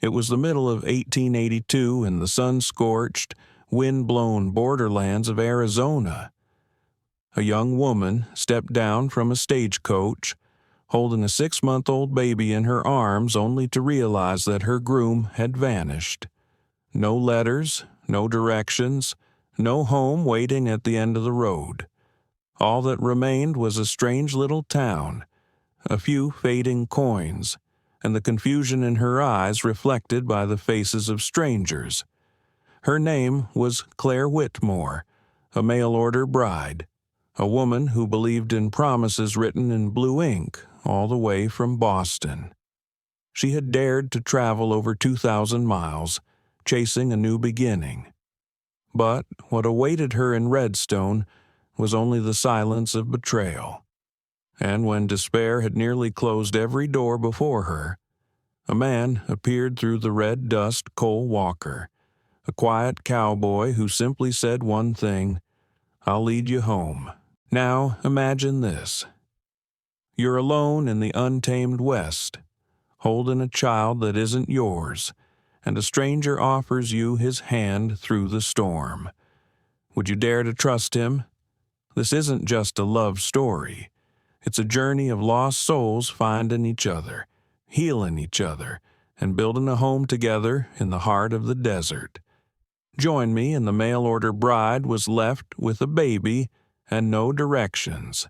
It was the middle of 1882 in the sun-scorched, wind-blown borderlands of Arizona. A young woman stepped down from a stagecoach, holding a 6-month-old baby in her arms only to realize that her groom had vanished. No letters, no directions, no home waiting at the end of the road. All that remained was a strange little town, a few fading coins, and the confusion in her eyes reflected by the faces of strangers. Her name was Claire Whitmore, a mail-order bride, a woman who believed in promises written in blue ink all the way from Boston. She had dared to travel over 2,000 miles, chasing a new beginning. But what awaited her in Redstone was only the silence of betrayal. And when despair had nearly closed every door before her, a man appeared through the red dust coal walker, a quiet cowboy who simply said one thing: "I'll lead you home." Now imagine this. You're alone in the untamed West, holding a child that isn't yours, and a stranger offers you his hand through the storm. Would you dare to trust him? This isn't just a love story. It's a journey of lost souls finding each other, healing each other, and building a home together in the heart of the desert. Join me, and the mail-order bride was left with a baby and no directions.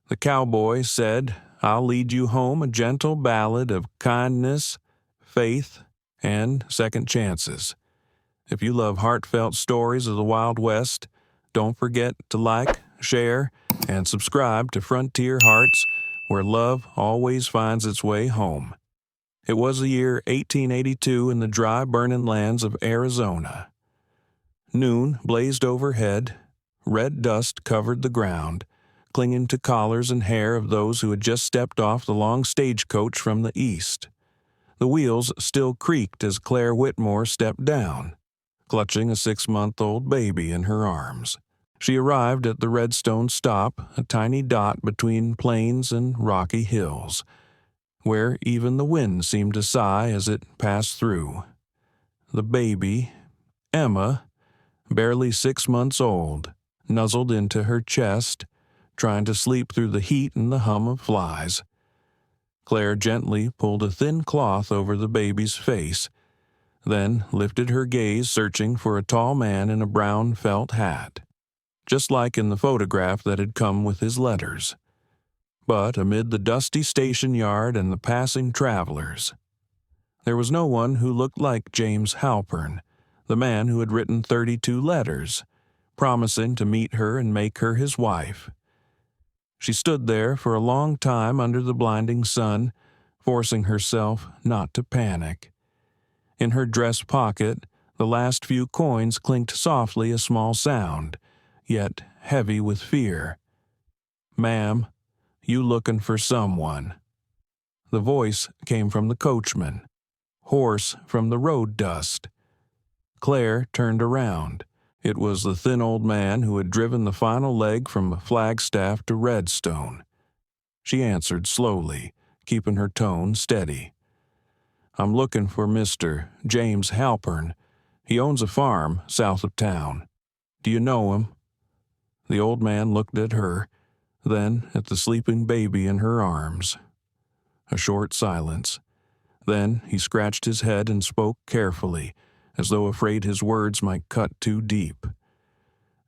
The cowboy said, "I'll lead you home," a gentle ballad of kindness, faith, and second chances. If you love heartfelt stories of the Wild West, don't forget to like, share, and subscribe to Frontier Hearts, where love always finds its way home. It was the year 1882 in the dry, burning lands of Arizona. Noon blazed overhead. Red dust covered the ground, clinging to collars and hair of those who had just stepped off the long stagecoach from the east. The wheels still creaked as Claire Whitmore stepped down, clutching a 6-month-old baby in her arms. She arrived at the Redstone stop, a tiny dot between plains and rocky hills, where even the wind seemed to sigh as it passed through. The baby, Emma, barely 6 months old, nuzzled into her chest, trying to sleep through the heat and the hum of flies. Claire gently pulled a thin cloth over the baby's face, then lifted her gaze searching for a tall man in a brown felt hat, just like in the photograph that had come with his letters. But amid the dusty station yard and the passing travelers, there was no one who looked like James Halpern, the man who had written 32 letters, promising to meet her and make her his wife. She stood there for a long time under the blinding sun, forcing herself not to panic. In her dress pocket, the last few coins clinked softly, a small sound, yet heavy with fear. "Ma'am, you looking for someone?" The voice came from the coachman, hoarse from the road dust. Claire turned around. It was the thin old man who had driven the final leg from Flagstaff to Redstone. She answered slowly, keeping her tone steady. "I'm looking for Mr. James Halpern. He owns a farm south of town. Do you know him?" The old man looked at her, then at the sleeping baby in her arms. A short silence. Then he scratched his head and spoke carefully, as though afraid his words might cut too deep.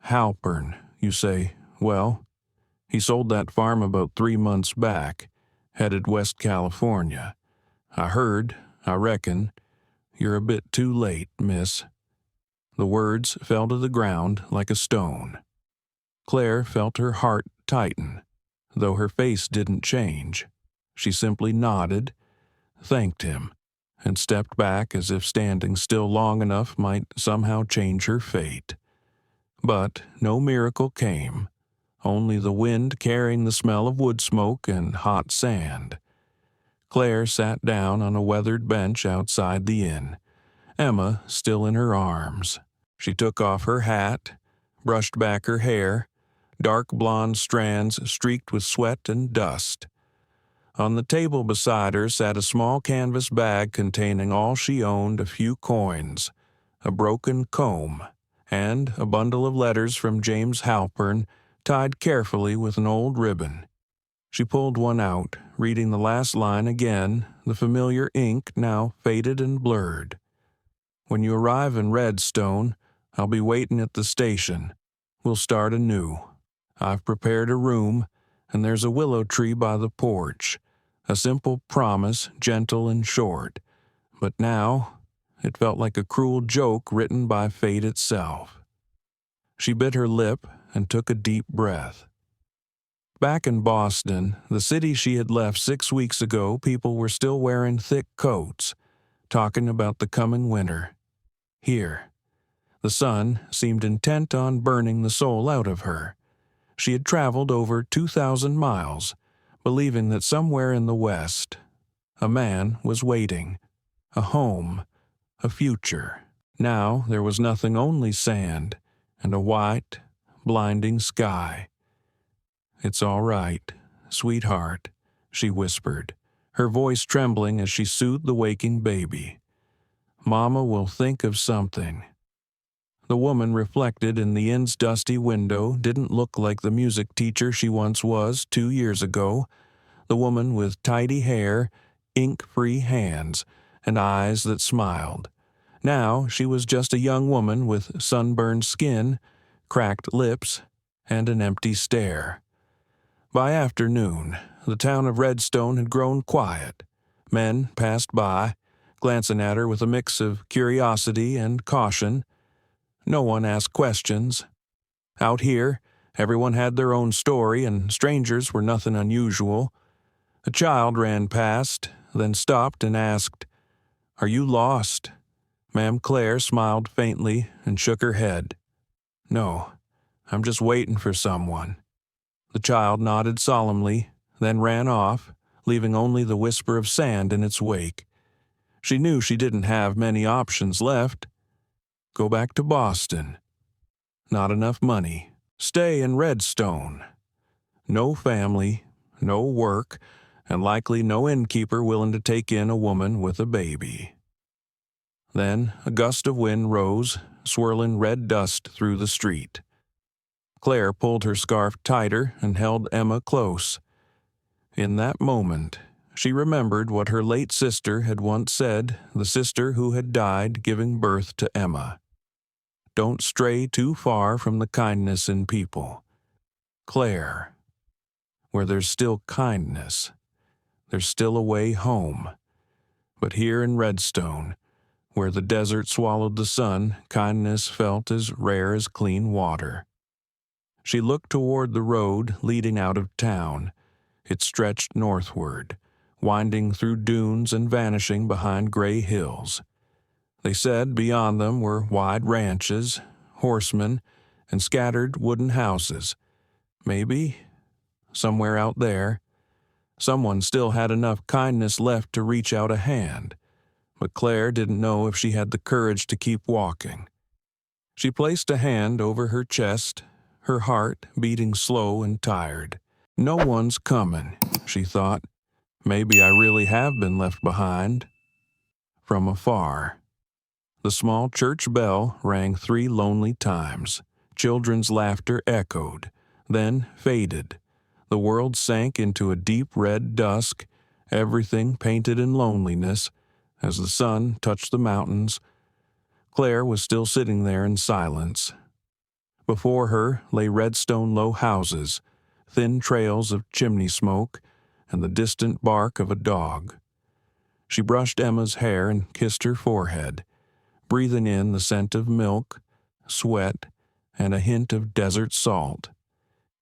"Halpern, you say. Well, he sold that farm about 3 months back, headed West California. I heard, I reckon, you're a bit too late, miss." The words fell to the ground like a stone. Claire felt her heart tighten, though her face didn't change. She simply nodded, thanked him, and stepped back as if standing still long enough might somehow change her fate. But no miracle came, only the wind carrying the smell of wood smoke and hot sand. Claire sat down on a weathered bench outside the inn, Emma still in her arms. She took off her hat, brushed back her hair, dark blonde strands streaked with sweat and dust. On the table beside her sat a small canvas bag containing all she owned, a few coins, a broken comb, and a bundle of letters from James Halpern tied carefully with an old ribbon. She pulled one out, reading the last line again, the familiar ink now faded and blurred. "When you arrive in Redstone, I'll be waiting at the station. We'll start anew. I've prepared a room, and there's a willow tree by the porch. A simple promise, gentle and short. But now, it felt like a cruel joke written by fate itself." She bit her lip and took a deep breath. Back in Boston, the city she had left 6 weeks ago, people were still wearing thick coats, talking about the coming winter. Here, the sun seemed intent on burning the soul out of her. She had traveled over 2,000 miles, believing that somewhere in the West, a man was waiting, a home, a future. Now there was nothing, only sand and a white, blinding sky. "It's all right, sweetheart," she whispered, her voice trembling as she soothed the waking baby. "Mama will think of something." The woman reflected in the inn's dusty window didn't look like the music teacher she once was 2 years ago, the woman with tidy hair, ink-free hands, and eyes that smiled. Now she was just a young woman with sunburned skin, cracked lips, and an empty stare. By afternoon, the town of Redstone had grown quiet. Men passed by, glancing at her with a mix of curiosity and caution. No one asked questions. Out here, everyone had their own story, and strangers were nothing unusual. A child ran past, then stopped and asked, "Are you lost?" Ma'am Claire smiled faintly and shook her head. "No, I'm just waiting for someone." The child nodded solemnly, then ran off, leaving only the whisper of sand in its wake. She knew she didn't have many options left. Go back to Boston. Not enough money. Stay in Redstone. No family, no work, and likely no innkeeper willing to take in a woman with a baby. Then a gust of wind rose, swirling red dust through the street. Claire pulled her scarf tighter and held Emma close. In that moment, she remembered what her late sister had once said, the sister who had died giving birth to Emma. Don't stray too far from the kindness in people. Claire, where there's still kindness, there's still a way home. But here in Redstone, where the desert swallowed the sun, kindness felt as rare as clean water. She looked toward the road leading out of town. It stretched northward, winding through dunes and vanishing behind gray hills. They said beyond them were wide ranches, horsemen, and scattered wooden houses. Maybe, somewhere out there, someone still had enough kindness left to reach out a hand, but Claire didn't know if she had the courage to keep walking. She placed a hand over her chest, her heart beating slow and tired. No one's coming, she thought. Maybe I really have been left behind. From afar, the small church bell rang 3 lonely times. Children's laughter echoed, then faded. The world sank into a deep red dusk, everything painted in loneliness. As the sun touched the mountains, Claire was still sitting there in silence. Before her lay redstone low houses, thin trails of chimney smoke, and the distant bark of a dog. She brushed Emma's hair and kissed her forehead, breathing in the scent of milk, sweat, and a hint of desert salt.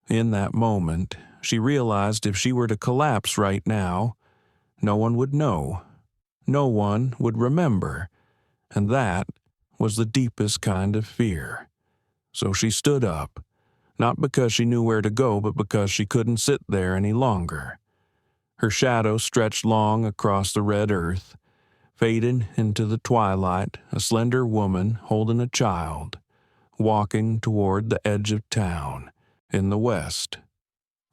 In that moment, she realized if she were to collapse right now, no one would know. No one would remember, and that was the deepest kind of fear. So she stood up, not because she knew where to go, but because she couldn't sit there any longer. Her shadow stretched long across the red earth, fading into the twilight, a slender woman holding a child, walking toward the edge of town, in the west.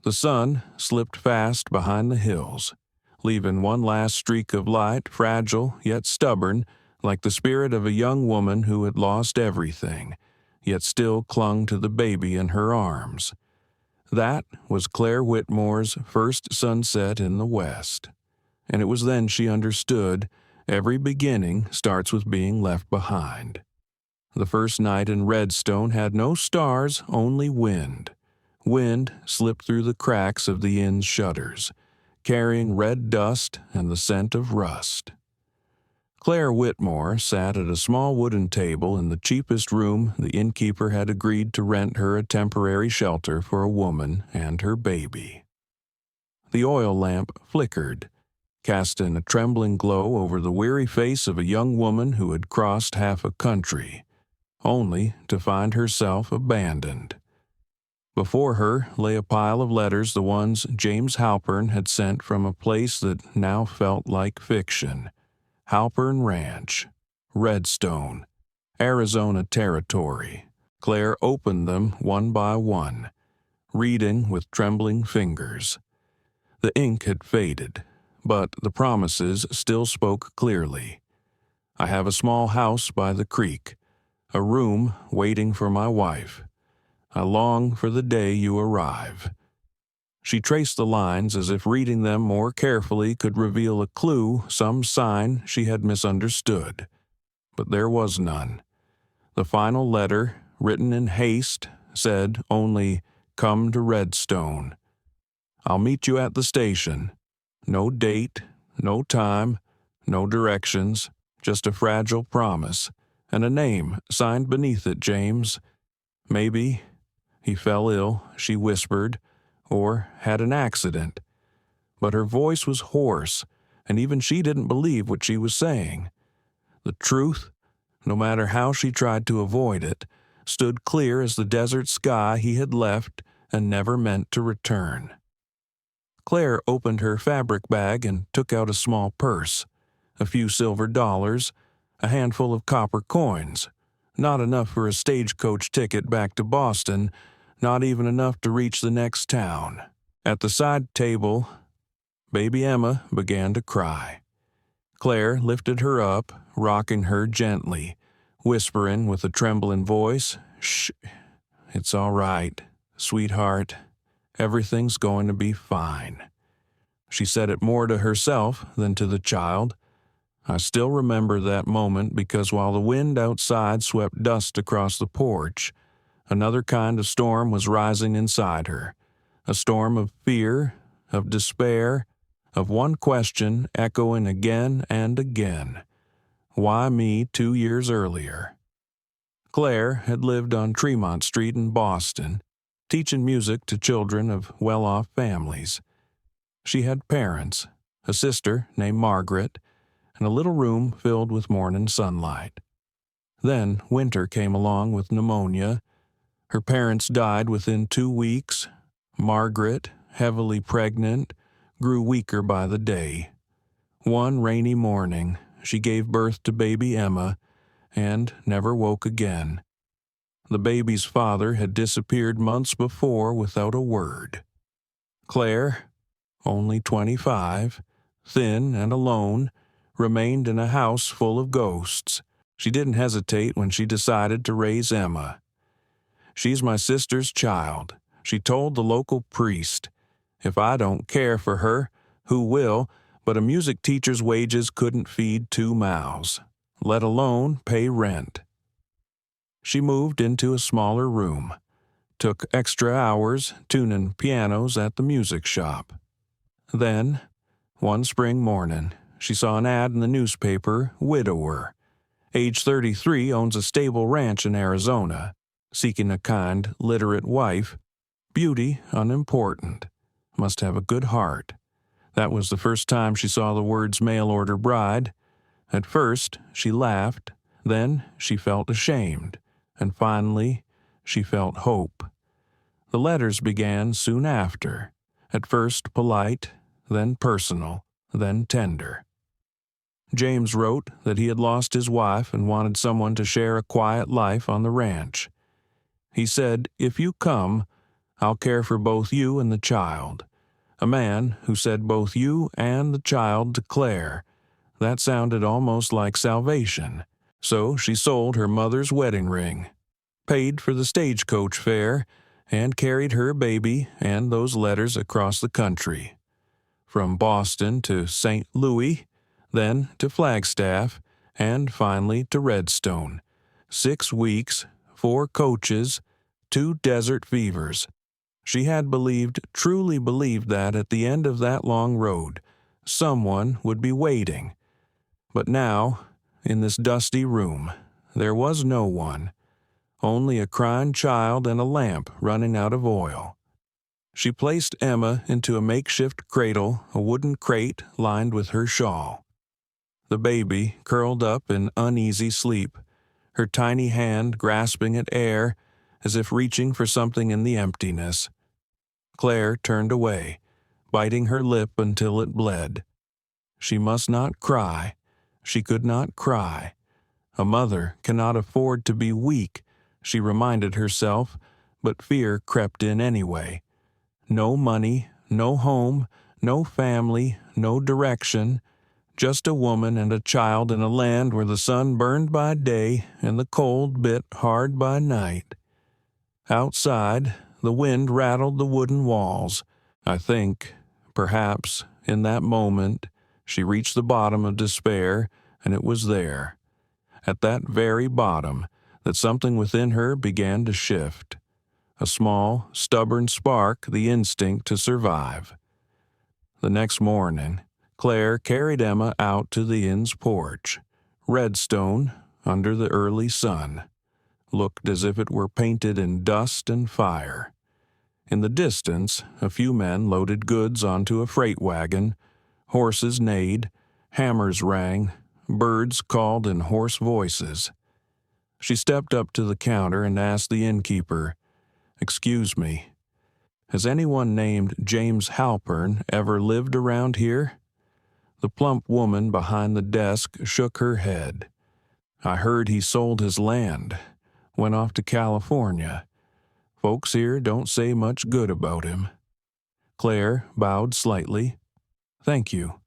The sun slipped fast behind the hills. leaving one last streak of light, fragile yet stubborn, like the spirit of a young woman who had lost everything, yet still clung to the baby in her arms. That was Claire Whitmore's first sunset in the West. And it was then she understood every beginning starts with being left behind. The first night in Redstone had no stars, only wind. Wind slipped through the cracks of the inn's shutters, carrying red dust and the scent of rust. Claire Whitmore sat at a small wooden table in the cheapest room the innkeeper had agreed to rent her a temporary shelter for a woman and her baby. The oil lamp flickered, casting a trembling glow over the weary face of a young woman who had crossed half a country, only to find herself abandoned. Before her lay a pile of letters, the ones James Halpern had sent from a place that now felt like fiction. Halpern Ranch, Redstone, Arizona Territory. Claire opened them one by one, reading with trembling fingers. The ink had faded, but the promises still spoke clearly. I have a small house by the creek, a room waiting for my wife. I long for the day you arrive. She traced the lines as if reading them more carefully could reveal a clue, some sign she had misunderstood. But there was none. The final letter, written in haste, said only, "Come to Redstone. I'll meet you at the station." No date, no time, no directions, just a fragile promise, and a name signed beneath it, James. Maybe he fell ill, she whispered, or had an accident. But her voice was hoarse, and even she didn't believe what she was saying. The truth, no matter how she tried to avoid it, stood clear as the desert sky he had left and never meant to return. Claire opened her fabric bag and took out a small purse, a few silver dollars, a handful of copper coins, not enough for a stagecoach ticket back to Boston, not even enough to reach the next town. At the side table, baby Emma began to cry. Claire lifted her up, rocking her gently, whispering with a trembling voice, "Shh, it's all right, sweetheart. Everything's going to be fine." She said it more to herself than to the child. I still remember that moment because while the wind outside swept dust across the porch, another kind of storm was rising inside her, a storm of fear, of despair, of one question echoing again and again. Why me 2 years earlier? Claire had lived on Tremont Street in Boston, teaching music to children of well-off families. She had parents, a sister named Margaret, and a little room filled with morning sunlight. Then winter came along with pneumonia. Her parents died within 2 weeks. Margaret, heavily pregnant, grew weaker by the day. One rainy morning, she gave birth to baby Emma and never woke again. The baby's father had disappeared months before without a word. Claire, only 25, thin and alone, remained in a house full of ghosts. She didn't hesitate when she decided to raise Emma. "She's my sister's child," she told the local priest. "If I don't care for her, who will? But a music teacher's wages couldn't feed 2 mouths, let alone pay rent." She moved into a smaller room, took extra hours tuning pianos at the music shop. Then, one spring morning, she saw an ad in the newspaper, "Widower. Age 33, owns a stable ranch in Arizona. Seeking a kind, literate wife. Beauty unimportant. Must have a good heart." That was the first time she saw the words mail-order bride. At first, she laughed. Then she felt ashamed. And finally, she felt hope. The letters began soon after. At first polite, then personal, then tender. James wrote that he had lost his wife and wanted someone to share a quiet life on the ranch. He said, "If you come, I'll care for both you and the child. A man who said both you and the child to Claire. That sounded almost like salvation. So she sold her mother's wedding ring, paid for the stagecoach fare, and carried her baby and those letters across the country. From Boston to St. Louis, then to Flagstaff, and finally to Redstone. 6 weeks, 4 coaches, 2 desert fevers. She had truly believed that at the end of that long road, someone would be waiting. But now, in this dusty room, there was no one. Only a crying child and a lamp running out of oil. She placed Emma into a makeshift cradle, a wooden crate lined with her shawl. The baby curled up in uneasy sleep, her tiny hand grasping at air as if reaching for something in the emptiness. Claire turned away, biting her lip until it bled. She must not cry. She could not cry. A mother cannot afford to be weak, she reminded herself, but fear crept in anyway. No money, no home, no family, no direction, just a woman and a child in a land where the sun burned by day and the cold bit hard by night. Outside, the wind rattled the wooden walls. I think, perhaps, in that moment, she reached the bottom of despair, and it was there, at that very bottom, that something within her began to shift. A small, stubborn spark, the instinct to survive. The next morning, Claire carried Emma out to the inn's porch. Redstone, under the early sun, looked as if it were painted in dust and fire. In the distance, a few men loaded goods onto a freight wagon. Horses neighed, hammers rang, birds called in hoarse voices. She stepped up to the counter and asked the innkeeper, "Excuse me, has anyone named James Halpern ever lived around here?" The plump woman behind the desk shook her head. "I heard he sold his land, went off to California. Folks here don't say much good about him." Claire bowed slightly. "Thank you."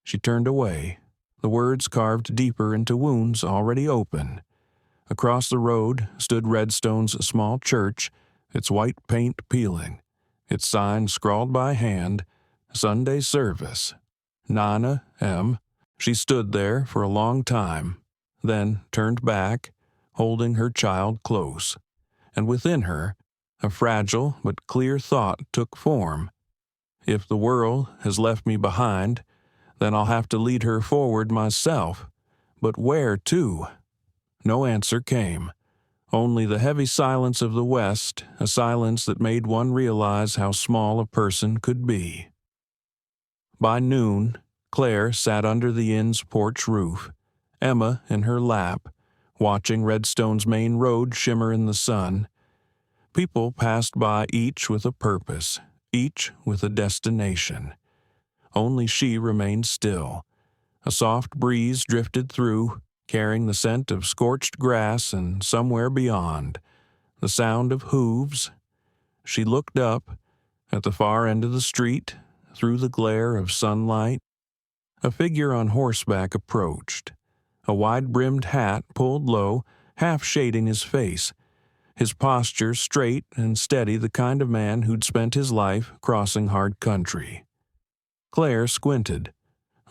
She turned away, the words carved deeper into wounds already open. Across the road stood Redstone's small church, its white paint peeling, its sign scrawled by hand, "Sunday Service." Nana M. She stood there for a long time, then turned back, holding her child close. And within her, a fragile but clear thought took form. If the world has left me behind, then I'll have to lead her forward myself. But where to? No answer came. Only the heavy silence of the West, a silence that made one realize how small a person could be. By noon, Claire sat under the inn's porch roof, Emma in her lap, watching Redstone's main road shimmer in the sun. People passed by, each with a purpose, each with a destination. Only she remained still. A soft breeze drifted through, carrying the scent of scorched grass, and somewhere beyond, the sound of hooves. She looked up. At the far end of the street, through the glare of sunlight, a figure on horseback approached. A wide-brimmed hat pulled low, half shading his face, his posture straight and steady, the kind of man who'd spent his life crossing hard country. Claire squinted,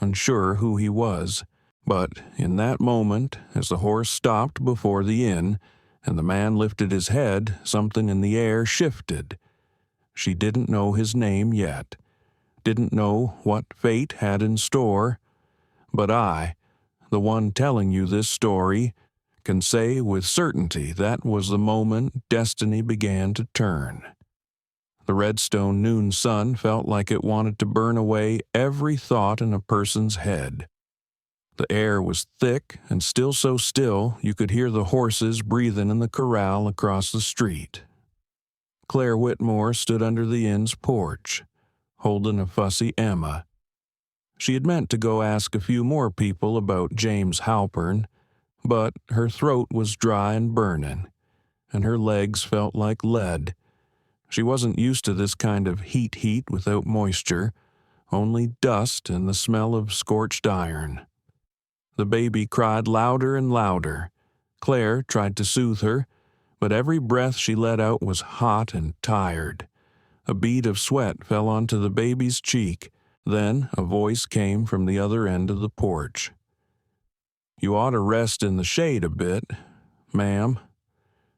unsure who he was. But in that moment, as the horse stopped before the inn, and the man lifted his head, something in the air shifted. She didn't know his name yet, didn't know what fate had in store. But I, the one telling you this story, can say with certainty that was the moment destiny began to turn. The Redstone noon sun felt like it wanted to burn away every thought in a person's head. The air was thick and still so still you could hear the horses breathing in the corral across the street. Claire Whitmore stood under the inn's porch, holding a fussy Emma. She had meant to go ask a few more people about James Halpern, but her throat was dry and burning, and her legs felt like lead. She wasn't used to this kind of heat without moisture, only dust and the smell of scorched iron. The baby cried louder and louder. Claire tried to soothe her, but every breath she let out was hot and tired. A bead of sweat fell onto the baby's cheek. Then a voice came from the other end of the porch. "You ought to rest in the shade a bit, ma'am.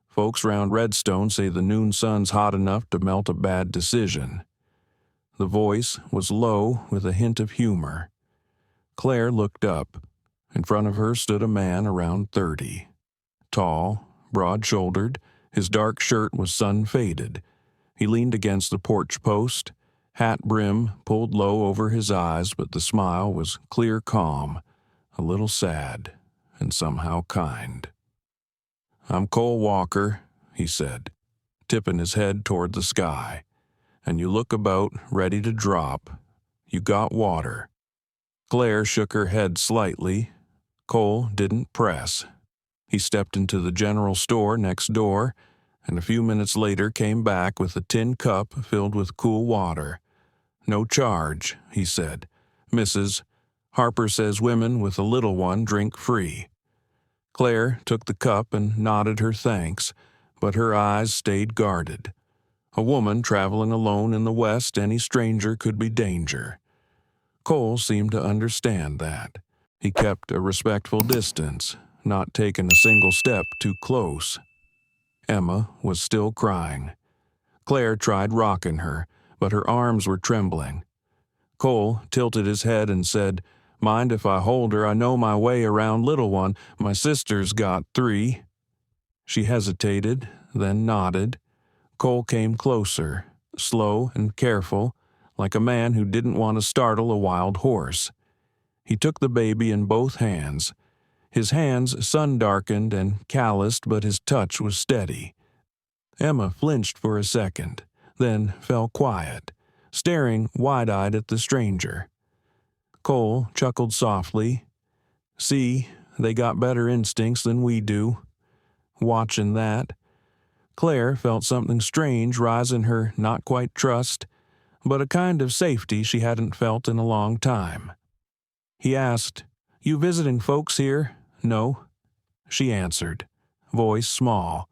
Folks round Redstone say the noon sun's hot enough to melt a bad decision." The voice was low with a hint of humor. Claire looked up. In front of her stood a man around 30. Tall, broad-shouldered, his dark shirt was sun-faded. He leaned against the porch post, hat brim pulled low over his eyes, but the smile was clear calm, a little sad, and somehow kind. "I'm Cole Walker," he said, tipping his head toward the sky. "And you look about ready to drop. You got water." Claire shook her head slightly. Cole didn't press. He stepped into the general store next door, and a few minutes later came back with a tin cup filled with cool water. "No charge," he said. "Mrs. Harper says women with a little one drink free." Claire took the cup and nodded her thanks, but her eyes stayed guarded. A woman traveling alone in the West, any stranger could be danger. Cole seemed to understand that. He kept a respectful distance, not taking a single step too close. Emma was still crying. Claire tried rocking her, but her arms were trembling. Cole tilted his head and said, "Mind if I hold her? I know my way around little one. My sister's got 3. She hesitated, then nodded. Cole came closer, slow and careful, like a man who didn't want to startle a wild horse. He took the baby in both hands. His hands sun-darkened and calloused, but his touch was steady. Emma flinched for a second, then fell quiet, staring wide-eyed at the stranger. Cole chuckled softly. "See, they got better instincts than we do." Watching that, Claire felt something strange rise in her not quite trust, but a kind of safety she hadn't felt in a long time. He asked, "You visiting folks here?" "No," she answered, voice small.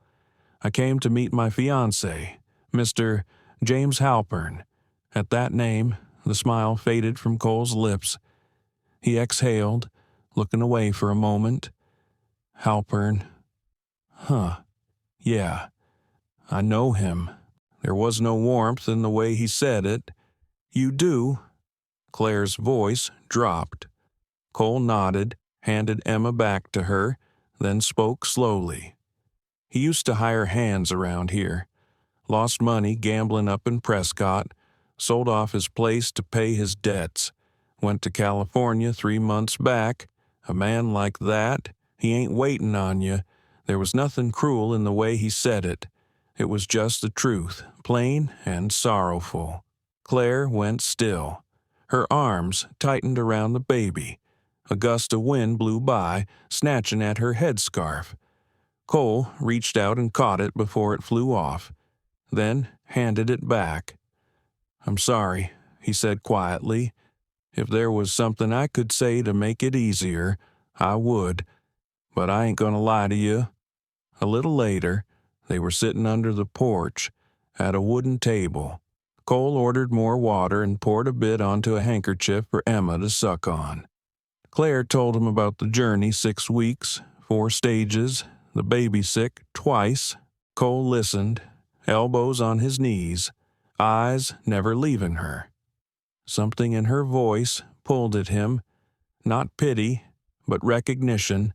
"I came to meet my fiancé, Mr. James Halpern." At that name, the smile faded from Cole's lips. He exhaled, looking away for a moment. "Halpern. Huh. Yeah, I know him." There was no warmth in the way he said it. "You do?" Claire's voice dropped. Cole nodded, handed Emma back to her, then spoke slowly. "He used to hire hands around here. Lost money gambling up in Prescott, sold off his place to pay his debts. Went to California 3 months back. A man like that, he ain't waiting on you." There was nothing cruel in the way he said it. It was just the truth, plain and sorrowful. Claire went still. Her arms tightened around the baby. A gust of wind blew by, snatching at her headscarf. Cole reached out and caught it before it flew off, then handed it back. "I'm sorry," he said quietly. "If there was something I could say to make it easier, I would. But I ain't gonna lie to you." A little later, they were sitting under the porch at a wooden table. Cole ordered more water and poured a bit onto a handkerchief for Emma to suck on. Claire told him about the journey, 6 weeks, 4 stages, the baby sick twice. Cole listened, elbows on his knees, eyes never leaving her. Something in her voice pulled at him, not pity, but recognition,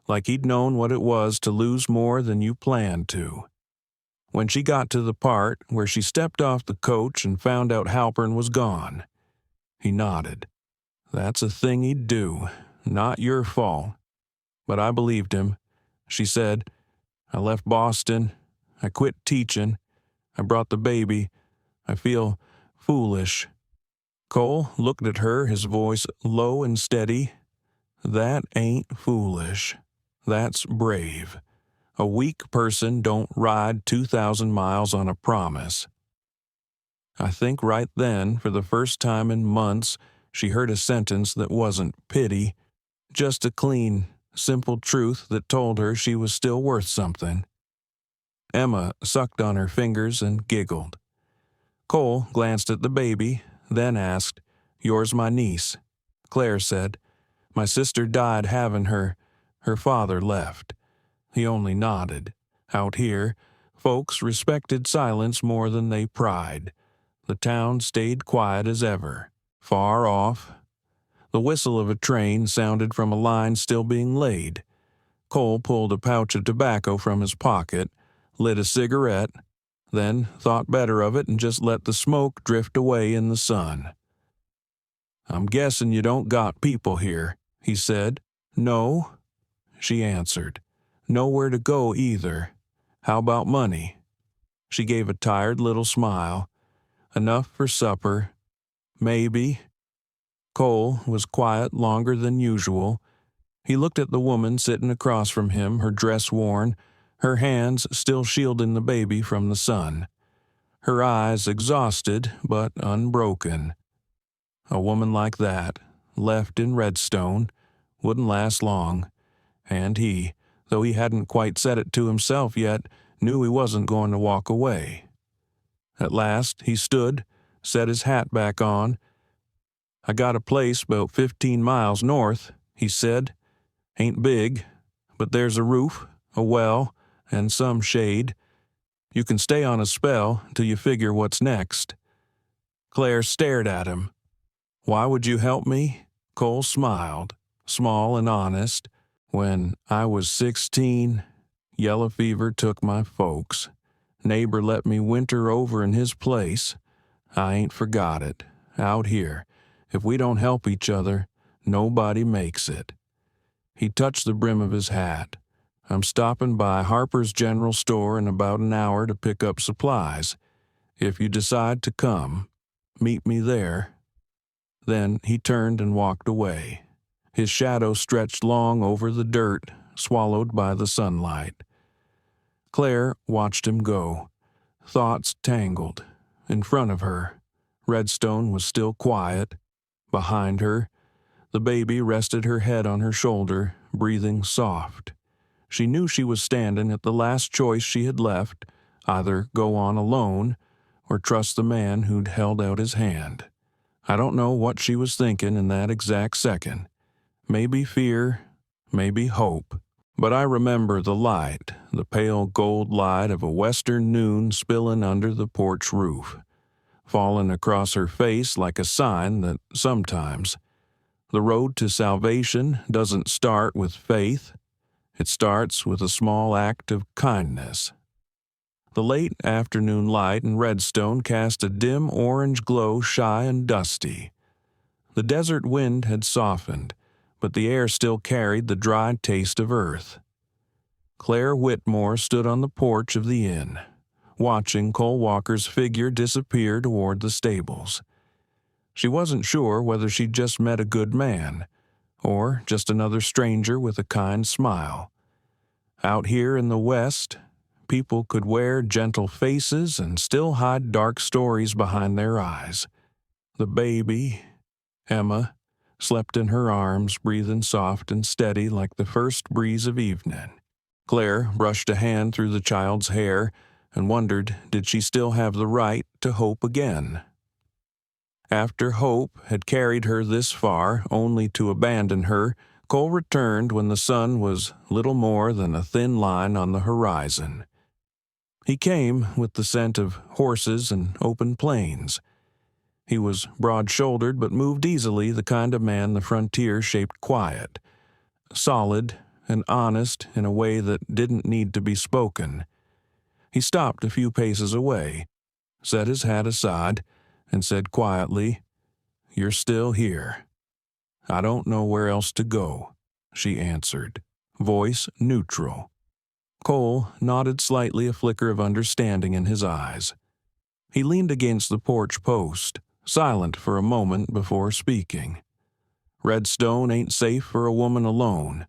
like he'd known what it was to lose more than you planned to. When she got to the part where she stepped off the coach and found out Halpern was gone, he nodded. "That's a thing he'd do, not your fault." But I believed him. She said, "I left Boston. I quit teaching. I brought the baby. I feel foolish." Cole looked at her, his voice low and steady. "That ain't foolish. That's brave. A weak person don't ride 2,000 miles on a promise." I think right then, for the first time in months, she heard a sentence that wasn't pity, just a clean, simple truth that told her she was still worth something. Emma sucked on her fingers and giggled. Cole glanced at the baby, then asked, "Yours my niece?" Claire said, "My sister died having her. Her father left." He only nodded. Out here, folks respected silence more than they pried. The town stayed quiet as ever. Far off, the whistle of a train sounded from a line still being laid. Cole pulled a pouch of tobacco from his pocket, lit a cigarette, then thought better of it and just let the smoke drift away in the sun. "I'm guessing you don't got people here," he said. "No," she answered. "Nowhere to go either. How about money?" She gave a tired little smile. "Enough for supper. Maybe." Cole was quiet longer than usual. He looked at the woman sitting across from him, her dress worn, her hands still shielding the baby from the sun. Her eyes exhausted but unbroken. A woman like that, left in Redstone, wouldn't last long, and he, though he hadn't quite said it to himself yet, knew he wasn't going to walk away. At last he stood, set his hat back on. "I got a place about 15 miles north," he said. "Ain't big, but there's a roof, a well, and some shade. You can stay on a spell till you figure what's next." Claire stared at him. "Why would you help me?" Cole smiled, small and honest. "When I was 16, yellow fever took my folks. Neighbor let me winter over in his place. I ain't forgot it. Out here, if we don't help each other, nobody makes it." He touched the brim of his hat. "I'm stopping by Harper's General Store in about an hour to pick up supplies. If you decide to come, meet me there." Then he turned and walked away. His shadow stretched long over the dirt, swallowed by the sunlight. Claire watched him go. Thoughts tangled. In front of her, Redstone was still quiet. Behind her, the baby rested her head on her shoulder, breathing soft. She knew she was standing at the last choice she had left, either go on alone or trust the man who'd held out his hand. I don't know what she was thinking in that exact second. Maybe fear, maybe hope. But I remember the light, the pale gold light of a western noon spilling under the porch roof, falling across her face like a sign that sometimes the road to salvation doesn't start with faith. It starts with a small act of kindness. The late afternoon light in Redstone cast a dim orange glow, shy and dusty. The desert wind had softened, but the air still carried the dry taste of earth. Claire Whitmore stood on the porch of the inn, watching Cole Walker's figure disappear toward the stables. She wasn't sure whether she'd just met a good man, or just another stranger with a kind smile. Out here in the West, people could wear gentle faces and still hide dark stories behind their eyes. The baby, Emma, slept in her arms, breathing soft and steady like the first breeze of evening. Claire brushed a hand through the child's hair and wondered, did she still have the right to hope again? After hope had carried her this far only to abandon her, Cole returned when the sun was little more than a thin line on the horizon. He came with the scent of horses and open plains. He was broad-shouldered but moved easily, the kind of man the frontier shaped quiet, solid and honest in a way that didn't need to be spoken. He stopped a few paces away, set his hat aside, and said quietly, "You're still here." "I don't know where else to go," she answered, voice neutral. Cole nodded slightly, a flicker of understanding in his eyes. He leaned against the porch post, silent for a moment before speaking. "Redstone ain't safe for a woman alone.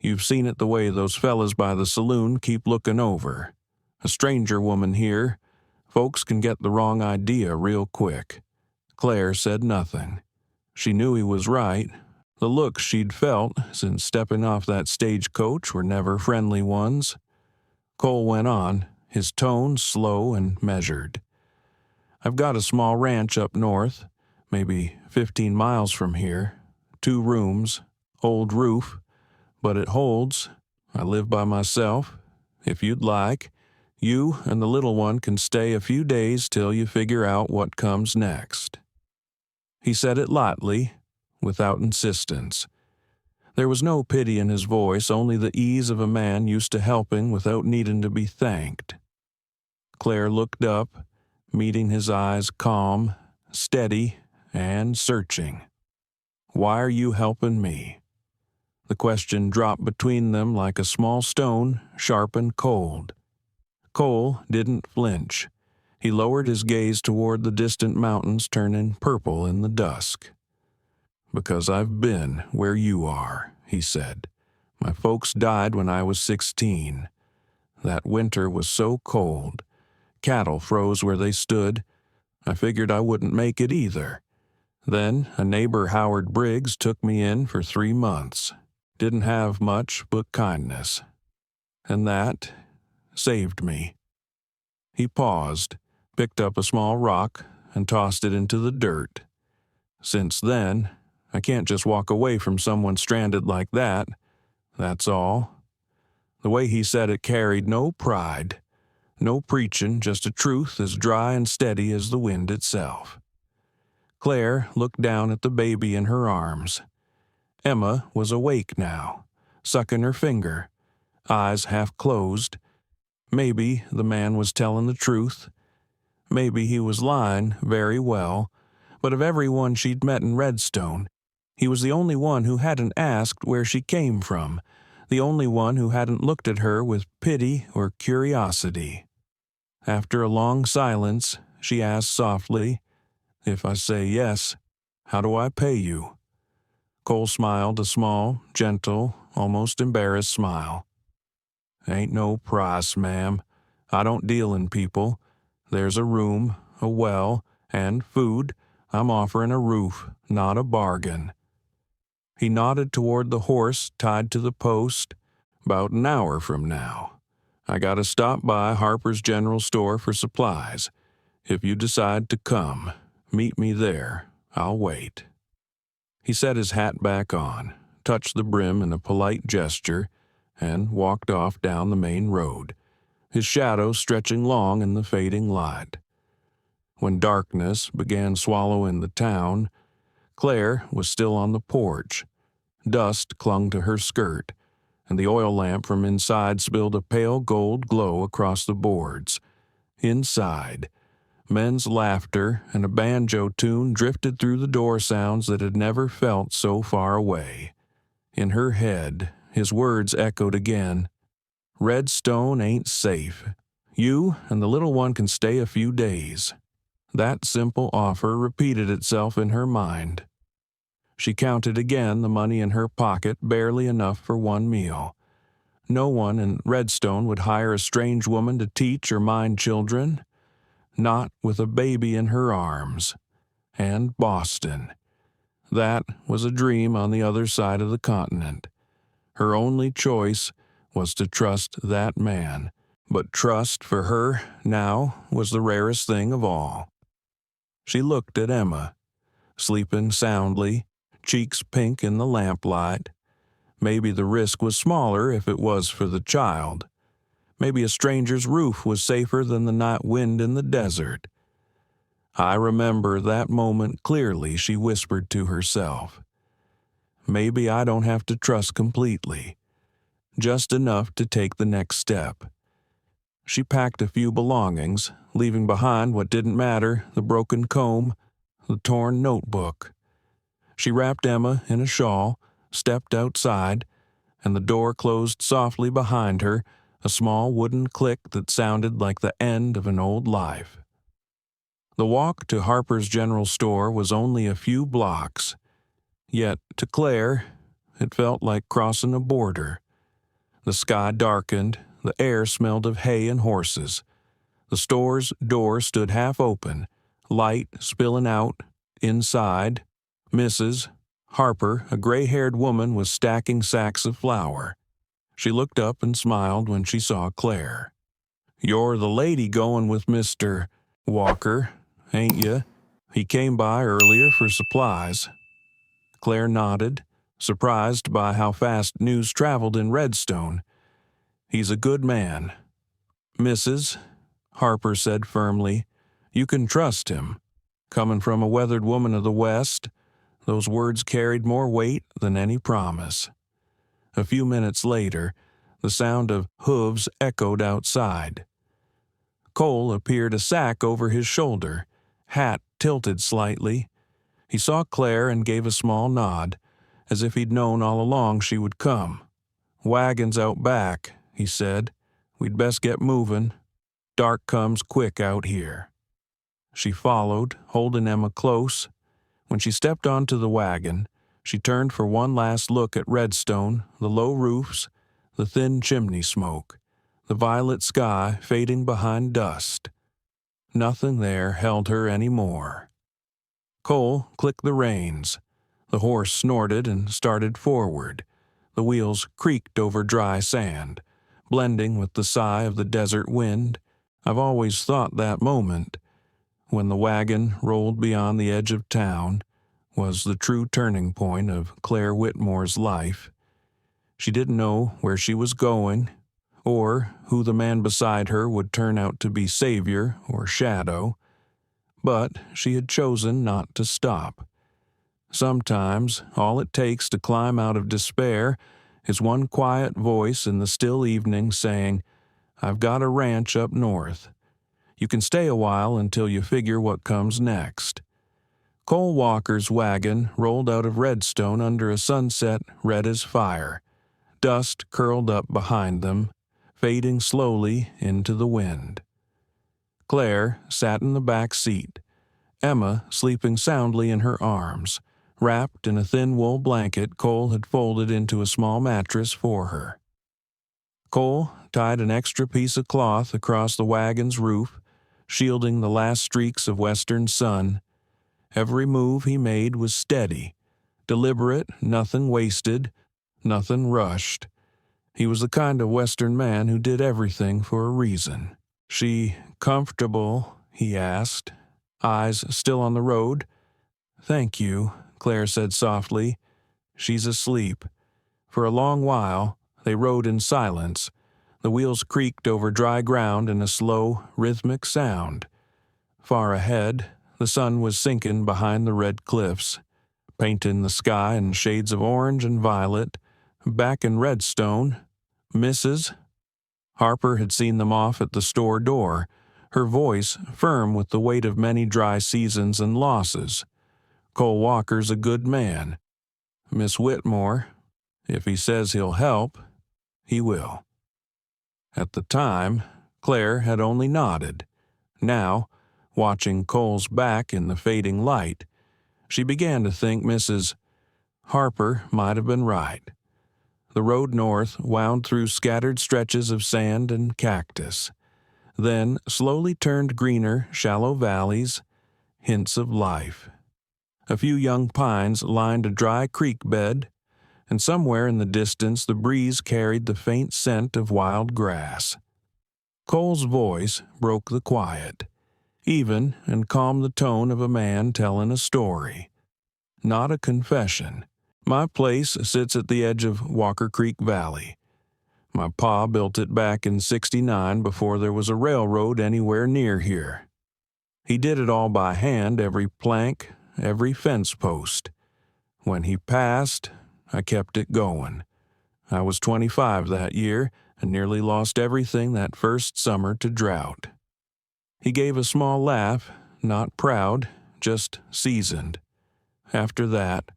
You've seen it the way those fellas by the saloon keep looking over. A stranger woman here, Folks can get the wrong idea real quick. Claire said nothing. She knew he was right. The looks she'd felt since stepping off that stagecoach were never friendly ones. Cole went on, his tone slow and measured. I've got a small ranch up north, maybe 15 miles from here. 2 rooms, old roof, but it holds. I live by myself. If you'd like, you and the little one can stay a few days till you figure out what comes next. He said it lightly, without insistence. There was no pity in his voice, only the ease of a man used to helping without needing to be thanked. Claire looked up, meeting his eyes calm, steady, and searching. Why are you helping me? The question dropped between them like a small stone, sharp and cold. Cole didn't flinch. He lowered his gaze toward the distant mountains turning purple in the dusk. Because I've been where you are, he said. My folks died when I was 16. That winter was so cold. Cattle froze where they stood. I figured I wouldn't make it either. Then a neighbor, Howard Briggs, took me in for 3 months. Didn't have much but kindness. And that saved me. He paused, picked up a small rock, and tossed it into the dirt. Since then, I can't just walk away from someone stranded like that. That's all. The way he said it carried no pride, no preaching, just a truth as dry and steady as the wind itself. Claire looked down at the baby in her arms. Emma was awake now, sucking her finger, eyes half closed. Maybe the man was telling the truth. Maybe he was lying very well. But of everyone she'd met in Redstone, he was the only one who hadn't asked where she came from, the only one who hadn't looked at her with pity or curiosity. After a long silence, she asked softly, "If I say yes, how do I pay you?" Cole smiled a small, gentle, almost embarrassed smile. "Ain't no price, ma'am. I don't deal in people. There's a room, a well, and food. I'm offering a roof, not a bargain." He nodded toward the horse tied to the post. "About an hour from now. I gotta stop by Harper's General Store for supplies. If you decide to come, meet me there. I'll wait." He set his hat back on, touched the brim in a polite gesture, and walked off down the main road, his shadow stretching long in the fading light. When darkness began swallowing the town, Claire was still on the porch. Dust clung to her skirt, and the oil lamp from inside spilled a pale gold glow across the boards. Inside, men's laughter and a banjo tune drifted through the door sounds that had never felt so far away. In her head, his words echoed again. "Redstone ain't safe. You and the little one can stay a few days." That simple offer repeated itself in her mind. She counted again the money in her pocket, barely enough for one meal. No one in Redstone would hire a strange woman to teach or mind children. Not with a baby in her arms. And Boston. That was a dream on the other side of the continent. Her only choice was to trust that man. But trust for her now was the rarest thing of all. She looked at Emma, sleeping soundly, cheeks pink in the lamplight. Maybe the risk was smaller if it was for the child. Maybe a stranger's roof was safer than the night wind in the desert. "I remember that moment clearly," she whispered to herself. "Maybe I don't have to trust completely. Just enough to take the next step." She packed a few belongings, leaving behind what didn't matter, the broken comb, the torn notebook. She wrapped Emma in a shawl, stepped outside, and the door closed softly behind her, a small wooden click that sounded like the end of an old life. The walk to Harper's General Store was only a few blocks, yet to Claire it felt like crossing a border. The sky darkened, the air smelled of hay and horses. The store's door stood half open, light spilling out. Inside, Mrs. Harper, a gray-haired woman, was stacking sacks of flour. She looked up and smiled when she saw Claire. "You're the lady going with Mr. Walker, ain't you? He came by earlier for supplies." Claire nodded, surprised by how fast news traveled in Redstone. "He's a good man." "Mrs." Harper said firmly, "you can trust him." Coming from a weathered woman of the West, those words carried more weight than any promise. A few minutes later, the sound of hooves echoed outside. Cole appeared, a sack over his shoulder, hat tilted slightly. He saw Claire and gave a small nod, as if he'd known all along she would come. "Wagon's out back," he said. "We'd best get moving. Dark comes quick out here." She followed, holding Emma close. When she stepped onto the wagon, she turned for one last look at Redstone, the low roofs, the thin chimney smoke, the violet sky fading behind dust. Nothing there held her any more. Cole clicked the reins. The horse snorted and started forward. The wheels creaked over dry sand, blending with the sigh of the desert wind. I've always thought that moment, when the wagon rolled beyond the edge of town, was the true turning point of Claire Whitmore's life. She didn't know where she was going, or who the man beside her would turn out to be savior or shadow, but she had chosen not to stop. Sometimes all it takes to climb out of despair is one quiet voice in the still evening saying, "I've got a ranch up north." You can stay a while until you figure what comes next. Cole Walker's wagon rolled out of Redstone under a sunset red as fire. Dust curled up behind them, fading slowly into the wind. Claire sat in the back seat, Emma sleeping soundly in her arms, wrapped in a thin wool blanket Cole had folded into a small mattress for her. Cole tied an extra piece of cloth across the wagon's roof, shielding the last streaks of western sun. Every move he made was steady, deliberate, nothing wasted, nothing rushed. He was the kind of western man who did everything for a reason. "She comfortable?" he asked, eyes still on the road. "Thank you," Claire said softly. "She's asleep." For a long while, they rode in silence. The wheels creaked over dry ground in a slow, rhythmic sound. Far ahead, the sun was sinking behind the red cliffs, painting the sky in shades of orange and violet. Back in Redstone, Mrs. Harper had seen them off at the store door, her voice firm with the weight of many dry seasons and losses. "Cole Walker's a good man. Miss Whitmore, if he says he'll help, he will." At the time, Claire had only nodded. Now, watching Cole's back in the fading light, she began to think Mrs. Harper might have been right. The road north wound through scattered stretches of sand and cactus, then slowly turned greener, shallow valleys, hints of life. A few young pines lined a dry creek bed, and somewhere in the distance the breeze carried the faint scent of wild grass. Cole's voice broke the quiet, even and calmed the tone of a man telling a story. Not a confession. "My place sits at the edge of Walker Creek Valley. My pa built it back in '69 before there was a railroad anywhere near here. He did it all by hand, every plank, every fence post. When he passed, I kept it going. I was 25 that year and nearly lost everything that first summer to drought." He gave a small laugh, not proud, just seasoned. "After that,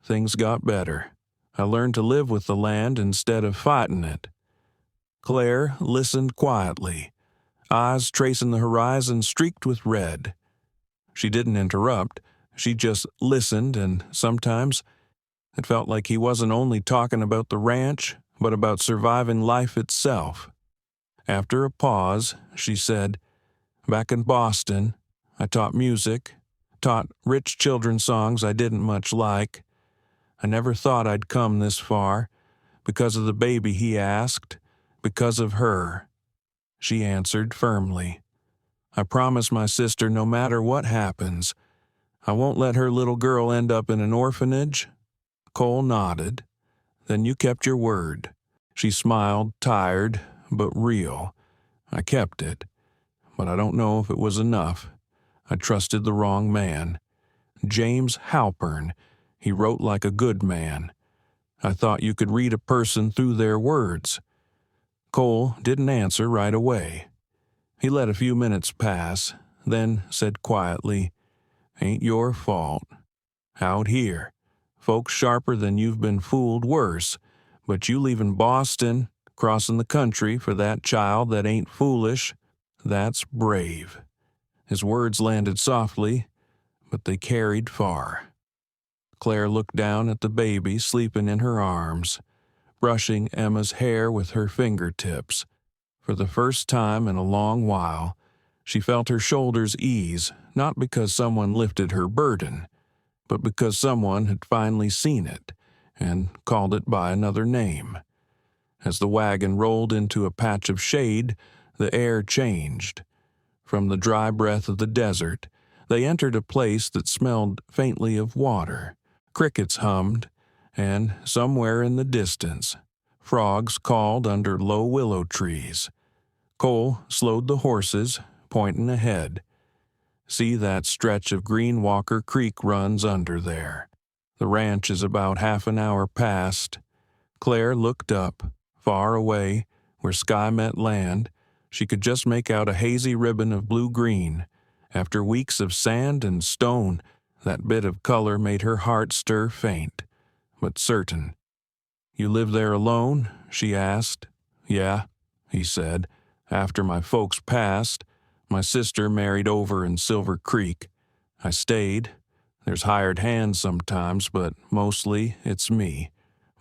things got better. I learned to live with the land instead of fighting it." Claire listened quietly, eyes tracing the horizon streaked with red. She didn't interrupt. She just listened, and sometimes it felt like he wasn't only talking about the ranch, but about surviving life itself. After a pause, she said, Back in Boston, I taught music, taught rich children's songs I didn't much like. I never thought I'd come this far, because of the baby he asked, because of her. She answered firmly. I promise my sister no matter what happens, I won't let her little girl end up in an orphanage. Cole nodded. Then you kept your word. She smiled, tired, but real. I kept it, but I don't know if it was enough. I trusted the wrong man. James Halpern. He wrote like a good man. I thought you could read a person through their words. Cole didn't answer right away. He let a few minutes pass, then said quietly, "Ain't your fault. Out here, folks sharper than you've been fooled worse, but you leaving Boston, crossing the country for that child that ain't foolish, that's brave." His words landed softly, but they carried far. Claire looked down at the baby sleeping in her arms, brushing Emma's hair with her fingertips. For the first time in a long while, she felt her shoulders ease, not because someone lifted her burden, but because someone had finally seen it and called it by another name. As the wagon rolled into a patch of shade, the air changed. From the dry breath of the desert, they entered a place that smelled faintly of water. Crickets hummed, and somewhere in the distance, frogs called under low willow trees. Cole slowed the horses, pointing ahead. "See that stretch of green Walker Creek runs under there. The ranch is about half an hour past." Claire looked up. Far away, where sky met land, she could just make out a hazy ribbon of blue-green. After weeks of sand and stone, that bit of color made her heart stir faint, but certain. "You live there alone?" she asked. "Yeah," he said. "After my folks passed, my sister married over in Silver Creek. I stayed. There's hired hands sometimes, but mostly it's me,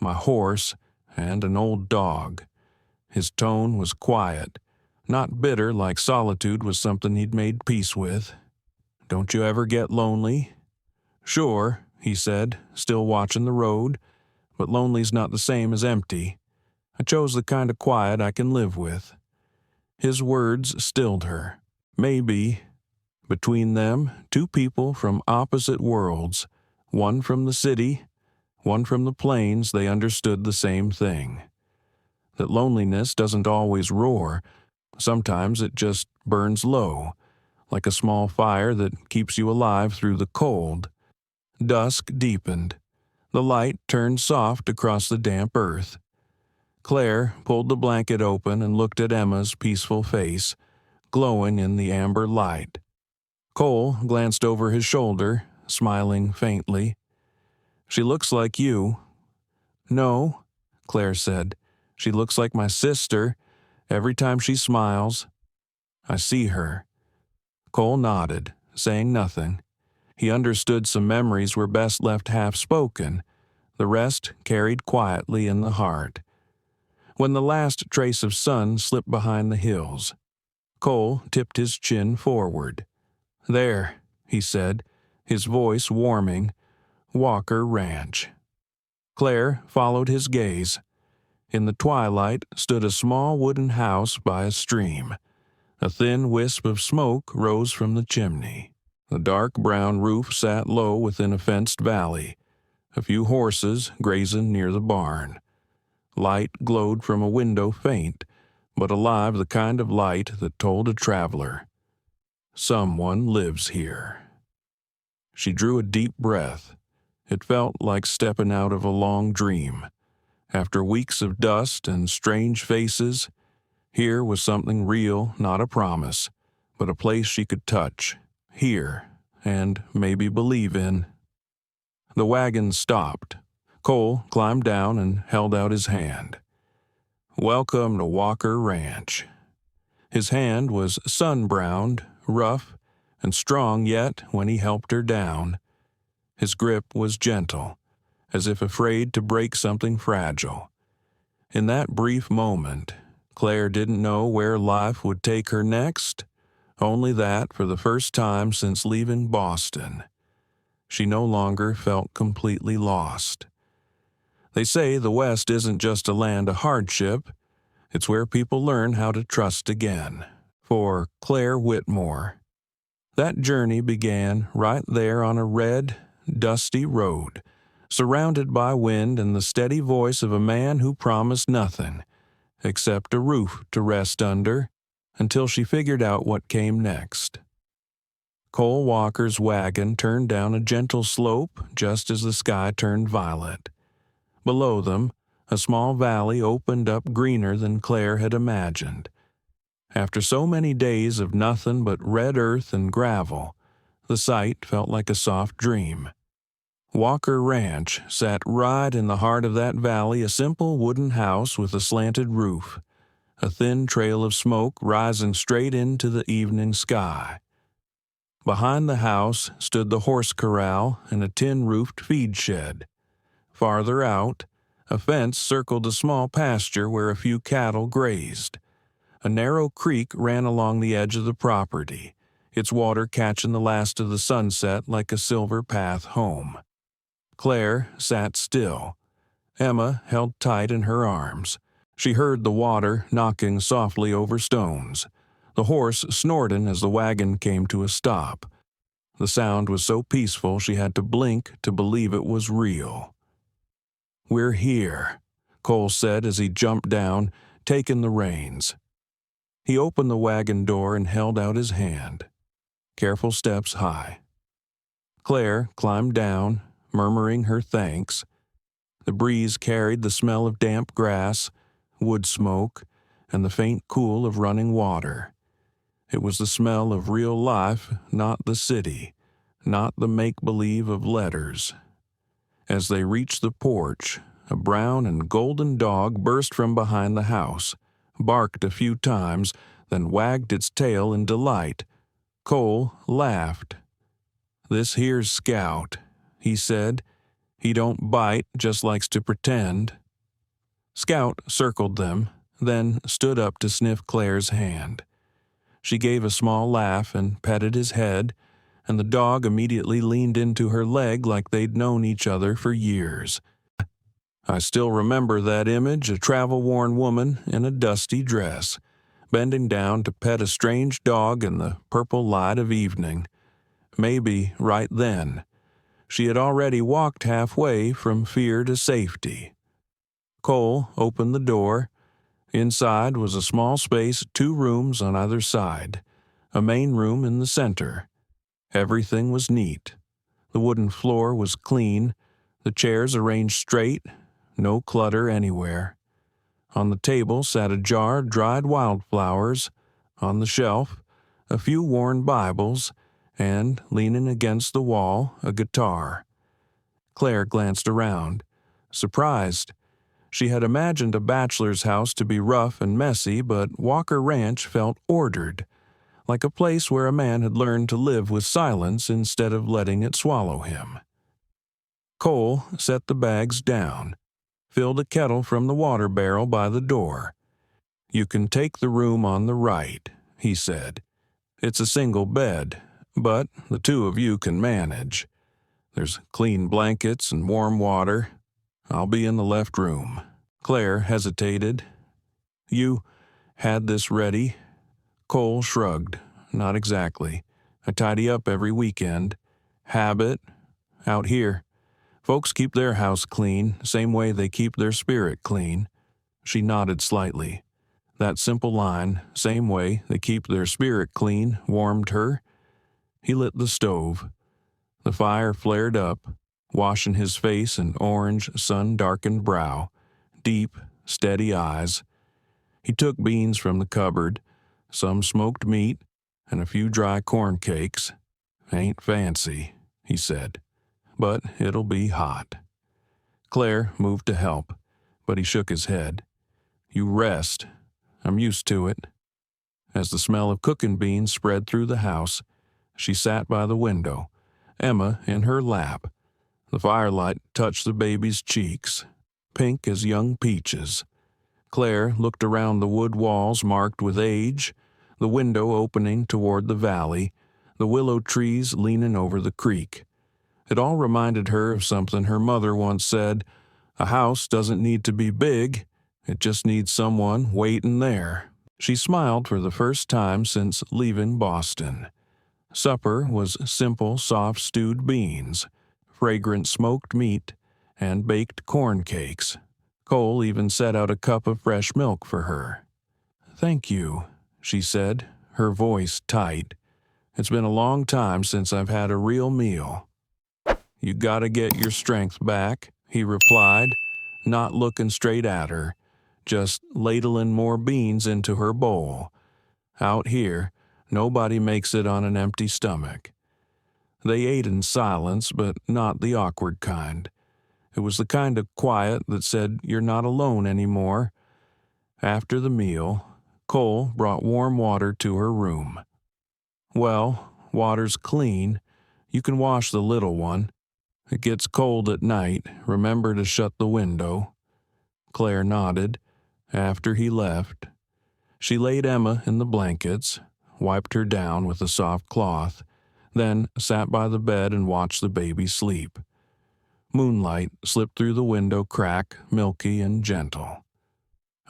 my horse, and an old dog." His tone was quiet, not bitter like solitude was something he'd made peace with. "Don't you ever get lonely?" "Sure," he said, still watching the road, "but lonely's not the same as empty. I chose the kind of quiet I can live with." His words stilled her. Maybe, between them, two people from opposite worlds, one from the city, one from the plains, they understood the same thing. That loneliness doesn't always roar. Sometimes it just burns low, like a small fire that keeps you alive through the cold. Dusk deepened. The light turned soft across the damp earth. Claire pulled the blanket open and looked at Emma's peaceful face, glowing in the amber light. Cole glanced over his shoulder, smiling faintly. "She looks like you." "No," Claire said. "She looks like my sister. Every time she smiles, I see her." Cole nodded, saying nothing. He understood some memories were best left half-spoken. The rest carried quietly in the heart. When the last trace of sun slipped behind the hills, Cole tipped his chin forward. "There," he said, his voice warming. "Walker Ranch." Claire followed his gaze. In the twilight stood a small wooden house by a stream. A thin wisp of smoke rose from the chimney. The dark brown roof sat low within a fenced valley. A few horses grazing near the barn. Light glowed from a window faint, but alive, the kind of light that told a traveler. Someone lives here. She drew a deep breath. It felt like stepping out of a long dream. After weeks of dust and strange faces, here was something real, not a promise, but a place she could touch, hear, and maybe believe in. The wagon stopped. Cole climbed down and held out his hand. "Welcome to Walker Ranch." His hand was sun-browned, rough, and strong yet when he helped her down. His grip was gentle, as if afraid to break something fragile. In that brief moment, Claire didn't know where life would take her next Only that, for the first time since leaving Boston, she no longer felt completely lost. They say the West isn't just a land of hardship, it's where people learn how to trust again. For Claire Whitmore, that journey began right there on a red, dusty road, surrounded by wind and the steady voice of a man who promised nothing except a roof to rest under until she figured out what came next. Cole Walker's wagon turned down a gentle slope just as the sky turned violet. Below them, a small valley opened up greener than Claire had imagined. After so many days of nothing but red earth and gravel, the sight felt like a soft dream. Walker Ranch sat right in the heart of that valley, a simple wooden house with a slanted roof, a thin trail of smoke rising straight into the evening sky. Behind the house stood the horse corral and a tin-roofed feed shed. Farther out, a fence circled a small pasture where a few cattle grazed. A narrow creek ran along the edge of the property, its water catching the last of the sunset like a silver path home. Claire sat still. Emma held tight in her arms. She heard the water knocking softly over stones, the horse snorting as the wagon came to a stop. The sound was so peaceful she had to blink to believe it was real. "We're here," Cole said as he jumped down, taking the reins. He opened the wagon door and held out his hand. Careful steps high. Claire climbed down, murmuring her thanks. The breeze carried the smell of damp grass, wood smoke, and the faint cool of running water. It was the smell of real life, not the city, not the make-believe of letters. As they reached the porch, a brown and golden dog burst from behind the house, barked a few times, then wagged its tail in delight. Cole laughed. "This here's Scout," he said. "He don't bite, just likes to pretend." Scout circled them, then stood up to sniff Claire's hand. She gave a small laugh and petted his head, and the dog immediately leaned into her leg like they'd known each other for years. I still remember that image, a travel-worn woman in a dusty dress, bending down to pet a strange dog in the purple light of evening. Maybe, right then, she had already walked halfway from fear to safety. Cole opened the door. Inside was a small space, 2 rooms on either side, a main room in the center. Everything was neat. The wooden floor was clean, the chairs arranged straight, no clutter anywhere. On the table sat a jar of dried wildflowers, on the shelf a few worn Bibles, and, leaning against the wall, a guitar. Claire glanced around, surprised. She had imagined a bachelor's house to be rough and messy, but Walker Ranch felt ordered, like a place where a man had learned to live with silence instead of letting it swallow him. Cole set the bags down, filled a kettle from the water barrel by the door. "You can take the room on the right," he said. "It's a single bed, but the 2 of you can manage. There's clean blankets and warm water. I'll be in the left room." Claire hesitated. "You had this ready?" Cole shrugged. "Not exactly. I tidy up every weekend. Habit. Out here, folks keep their house clean, same way they keep their spirit clean." She nodded slightly. That simple line, "same way they keep their spirit clean," warmed her. He lit the stove. The fire flared up, washing his face and orange, sun-darkened brow, deep, steady eyes. He took beans from the cupboard, some smoked meat, and a few dry corn cakes. "Ain't fancy," he said, "but it'll be hot." Claire moved to help, but he shook his head. "You rest. I'm used to it." As the smell of cooking beans spread through the house, she sat by the window, Emma in her lap. The firelight touched the baby's cheeks, pink as young peaches. Claire looked around the wood walls marked with age, the window opening toward the valley, the willow trees leaning over the creek. It all reminded her of something her mother once said: "A house doesn't need to be big, it just needs someone waiting there." She smiled for the first time since leaving Boston. Supper was simple, soft stewed beans, fragrant smoked meat, and baked corn cakes. Cole even set out a cup of fresh milk for her. "Thank you," she said, her voice tight. "It's been a long time since I've had a real meal." "You gotta get your strength back," he replied, not looking straight at her, just ladling more beans into her bowl. Out here, nobody makes it on an empty stomach. They ate in silence, but not the awkward kind. It was the kind of quiet that said you're not alone anymore. After the meal, Cole brought warm water to her room. "Well, water's clean. You can wash the little one. It gets cold at night. Remember to shut the window." Claire nodded. After he left, she laid Emma in the blankets, wiped her down with a soft cloth, then sat by the bed and watched the baby sleep. Moonlight slipped through the window crack, milky and gentle.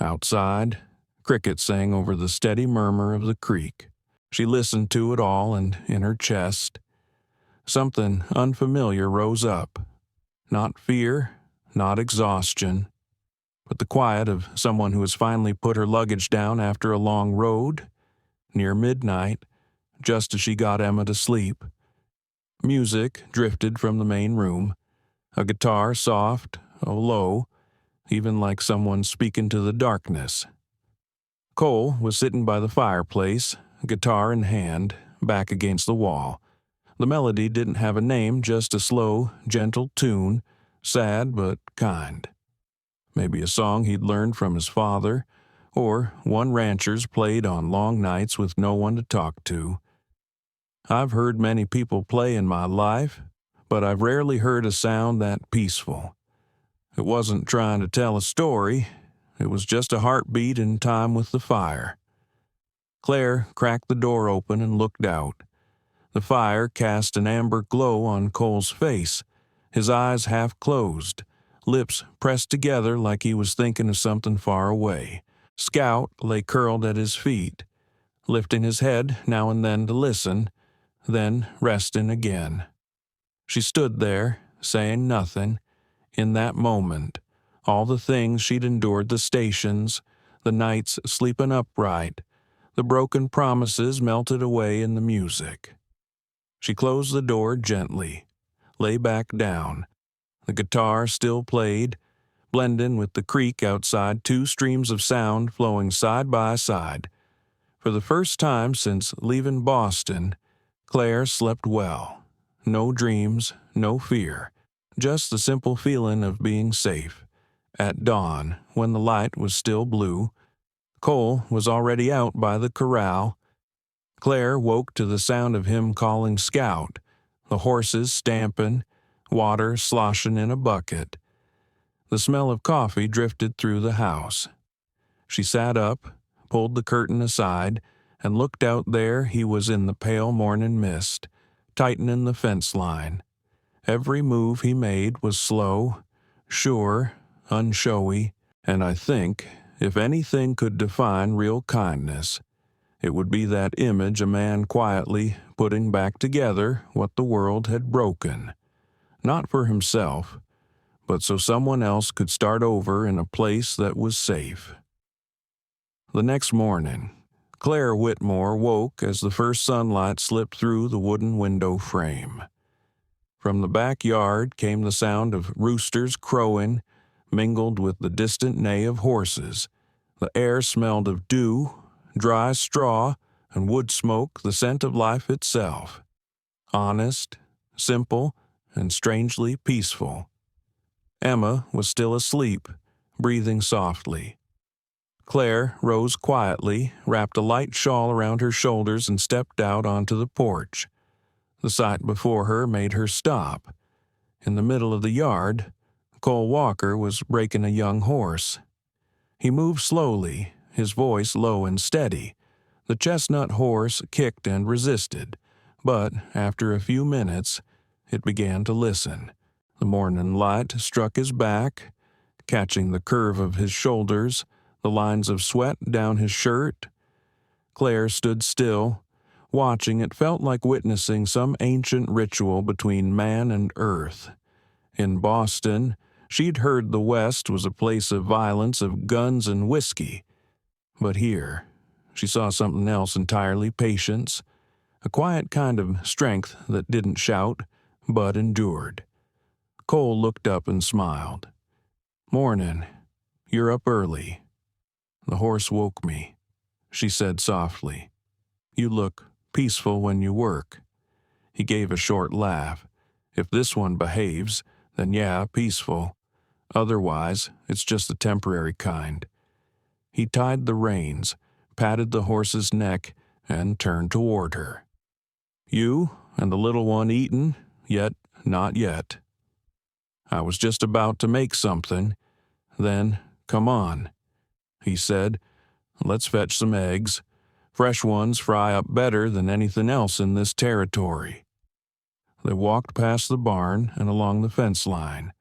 Outside, crickets sang over the steady murmur of the creek. She listened to it all, and in her chest, something unfamiliar rose up. Not fear, not exhaustion, but the quiet of someone who has finally put her luggage down after a long road. Near midnight, just as she got Emma to sleep, music drifted from the main room. A guitar, soft, low, even like someone speaking to the darkness. Cole was sitting by the fireplace, guitar in hand, back against the wall. The melody didn't have a name, just a slow, gentle tune, sad but kind. Maybe a song he'd learned from his father, or one rancher's played on long nights with no one to talk to. I've heard many people play in my life, but I've rarely heard a sound that peaceful. It wasn't trying to tell a story, it was just a heartbeat in time with the fire. Claire cracked the door open and looked out. The fire cast an amber glow on Cole's face, his eyes half closed, lips pressed together like he was thinking of something far away. Scout lay curled at his feet, lifting his head now and then to listen, then resting again. She stood there, saying nothing. In that moment, all the things she'd endured, the stations, the nights sleeping upright, the broken promises melted away in the music. She closed the door gently, lay back down. The guitar still played, blending with the creek outside, two streams of sound flowing side by side. For the first time since leaving Boston, Claire slept well. No dreams, no fear, just the simple feeling of being safe. At dawn, when the light was still blue, Cole was already out by the corral. Claire woke to the sound of him calling Scout, the horses stamping, water sloshing in a bucket. The smell of coffee drifted through the house. She sat up, pulled the curtain aside, and looked out. There he was in the pale morning mist, tightening the fence line. Every move he made was slow, sure, unshowy, and I think, if anything could define real kindness, it would be that image, a man quietly putting back together what the world had broken. Not for himself, but so someone else could start over in a place that was safe. The next morning, Claire Whitmore woke as the first sunlight slipped through the wooden window frame. From the backyard came the sound of roosters crowing, mingled with the distant neigh of horses. The air smelled of dew, dry straw, and wood smoke, the scent of life itself. Honest, simple, and strangely peaceful. Emma was still asleep, breathing softly. Claire rose quietly, wrapped a light shawl around her shoulders, and stepped out onto the porch. The sight before her made her stop. In the middle of the yard, Cole Walker was breaking a young horse. He moved slowly, his voice low and steady, The chestnut horse kicked and resisted, but after a few minutes, it began to listen. The morning light struck his back, catching the curve of his shoulders, the lines of sweat down his shirt. Claire stood still. Watching, it felt like witnessing some ancient ritual between man and earth. In Boston, she'd heard the West was a place of violence, of guns and whiskey. But here, she saw something else entirely: patience, a quiet kind of strength that didn't shout, but endured. Cole looked up and smiled. "Morning. You're up early." "The horse woke me," she said softly. "You look peaceful when you work." He gave a short laugh. "If this one behaves, then yeah, peaceful. Otherwise, it's just the temporary kind." He tied the reins, patted the horse's neck, and turned toward her. "You and the little one eaten? Yet not yet." "I was just about to make something. Then, come on," he said. "Let's fetch some eggs. Fresh ones fry up better than anything else in this territory." They walked past the barn and along the fence line.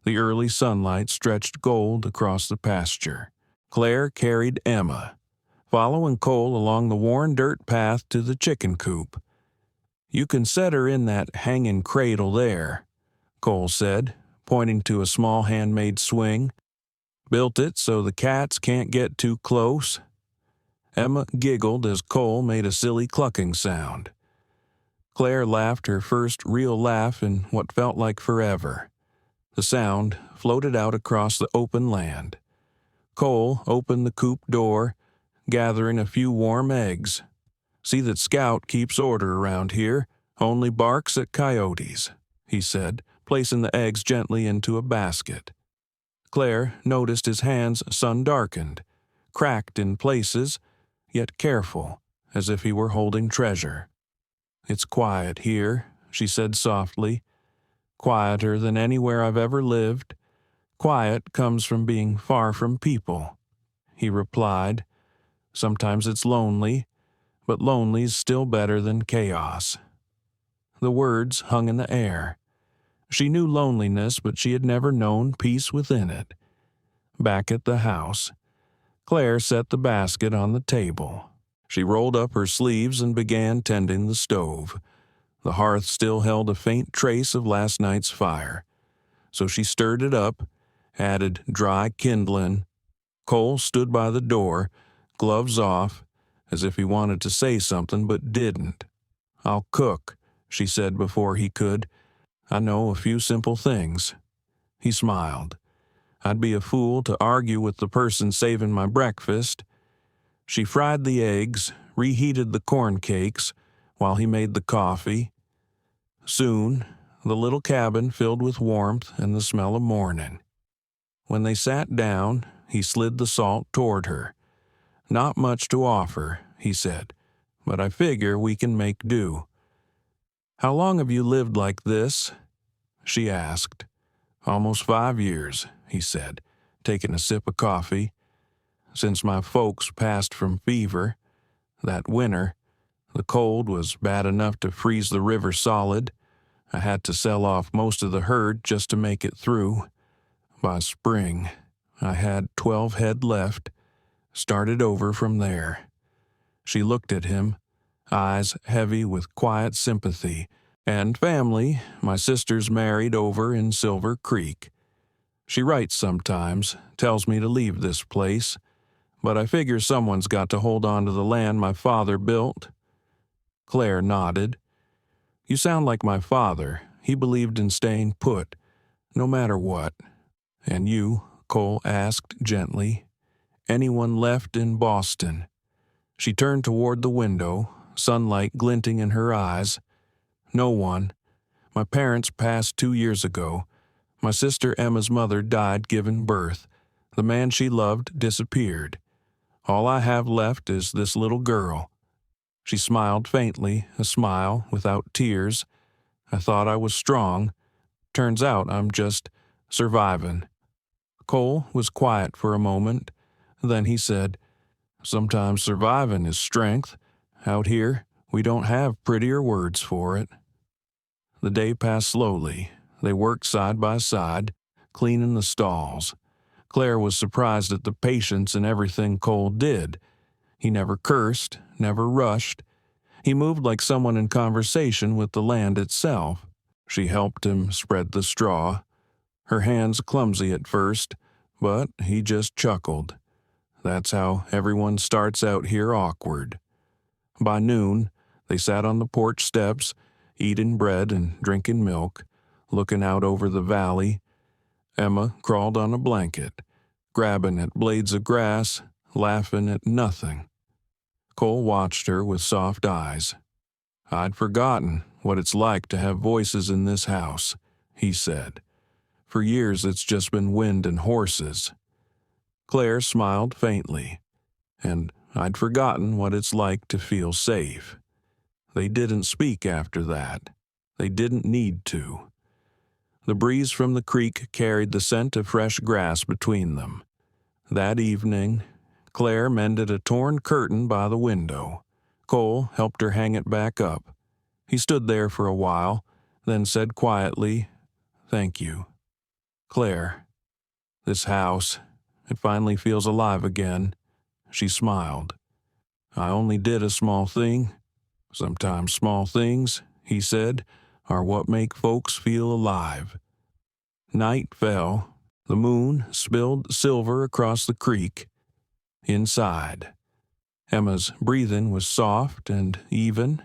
The early sunlight stretched gold across the pasture. Claire carried Emma, following Cole along the worn dirt path to the chicken coop. "You can set her in that hanging cradle there," Cole said, pointing to a small handmade swing. "Built it so the cats can't get too close." Emma giggled as Cole made a silly clucking sound. Claire laughed her first real laugh in what felt like forever. The sound floated out across the open land. Cole opened the coop door, gathering a few warm eggs. "See that Scout keeps order around here, only barks at coyotes," he said, placing the eggs gently into a basket. Claire noticed his hands sun-darkened, cracked in places, yet careful, as if he were holding treasure. "It's quiet here," she said softly. "Quieter than anywhere I've ever lived. Quiet comes from being far from people," he replied. "Sometimes it's lonely, but lonely's still better than chaos." The words hung in the air. She knew loneliness, but she had never known peace within it. Back at the house, Claire set the basket on the table. She rolled up her sleeves and began tending the stove. The hearth still held a faint trace of last night's fire, so she stirred it up, added dry kindling. Cole stood by the door, gloves off, as if he wanted to say something but didn't. "I'll cook," she said before he could. "I know a few simple things." He smiled. "I'd be a fool to argue with the person saving my breakfast." She fried the eggs, reheated the corn cakes, while he made the coffee. Soon, the little cabin filled with warmth and the smell of morning. When they sat down, he slid the salt toward her. "Not much to offer," he said, "but I figure we can make do." "How long have you lived like this?" she asked. "Almost 5 years," he said, taking a sip of coffee. "Since my folks passed from fever. That winter, the cold was bad enough to freeze the river solid. I had to sell off most of the herd just to make it through. By spring, I had 12 head left. Started over from there." She looked at him, eyes heavy with quiet sympathy. "And family, my sister's married over in Silver Creek. She writes sometimes, tells me to leave this place, but I figure someone's got to hold on to the land my father built." Claire nodded. "You sound like my father. He believed in staying put, no matter what." "And you?" Cole asked gently. "Anyone left in Boston?" She turned toward the window, sunlight glinting in her eyes. "No one. My parents passed 2 years ago. My sister Emma's mother died giving birth. The man she loved disappeared. All I have left is this little girl." She smiled faintly, a smile without tears. "I thought I was strong. Turns out I'm just surviving." Cole was quiet for a moment. Then he said, Sometimes surviving is strength. Out here, we don't have prettier words for it. The day passed slowly. They worked side by side, cleaning the stalls. Claire was surprised at the patience in everything Cole did. He never cursed, never rushed. He moved like someone in conversation with the land itself. She helped him spread the straw. Her hands clumsy at first, but he just chuckled. That's how everyone starts out here awkward. By noon, they sat on the porch steps, eating bread and drinking milk, looking out over the valley. Emma crawled on a blanket, grabbing at blades of grass, laughing at nothing. Cole watched her with soft eyes. "I'd forgotten what it's like to have voices in this house," he said. "For years it's just been wind and horses." Claire smiled faintly. "And I'd forgotten what it's like to feel safe." They didn't speak after that. They didn't need to. The breeze from the creek carried the scent of fresh grass between them. That evening, Claire mended a torn curtain by the window. Cole helped her hang it back up. He stood there for a while, then said quietly, "Thank you. Claire, this house, it finally feels alive again." She smiled. "I only did a small thing. Sometimes small things," he said, "are what make folks feel alive." Night fell. The moon spilled silver across the creek. Inside, Emma's breathing was soft and even.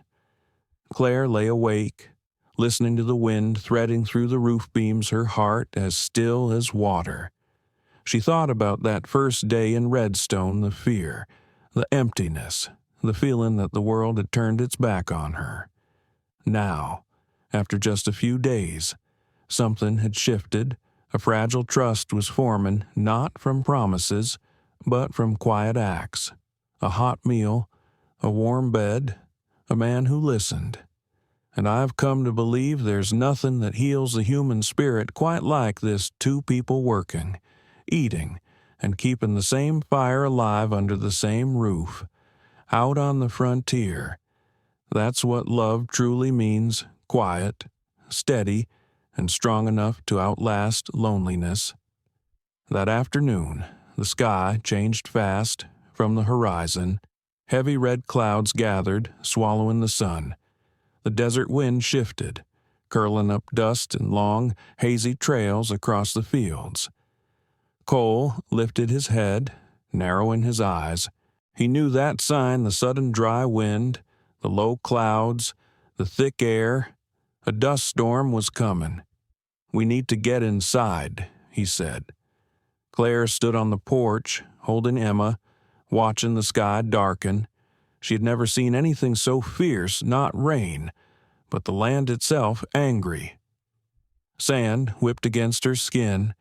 Claire lay awake, listening to the wind threading through the roof beams, her heart as still as water. She thought about that first day in Redstone, the fear, the emptiness, the feeling that the world had turned its back on her. Now, after just a few days, something had shifted. A fragile trust was forming, not from promises, but from quiet acts. A hot meal, a warm bed, a man who listened. And I've come to believe there's nothing that heals the human spirit quite like this two people working, eating, and keeping the same fire alive under the same roof. Out on the frontier. That's what love truly means: quiet, steady, and strong enough to outlast loneliness. That afternoon, the sky changed fast. From the horizon, heavy red clouds gathered, swallowing the sun. The desert wind shifted, curling up dust in long, hazy trails across the fields. Cole lifted his head, narrowing his eyes. He knew that sign: the sudden dry wind, the low clouds, the thick air. A dust storm was coming. "We need to get inside," he said. Claire stood on the porch, holding Emma, watching the sky darken. She had never seen anything so fierce, not rain, but the land itself angry. Sand whipped against her skin,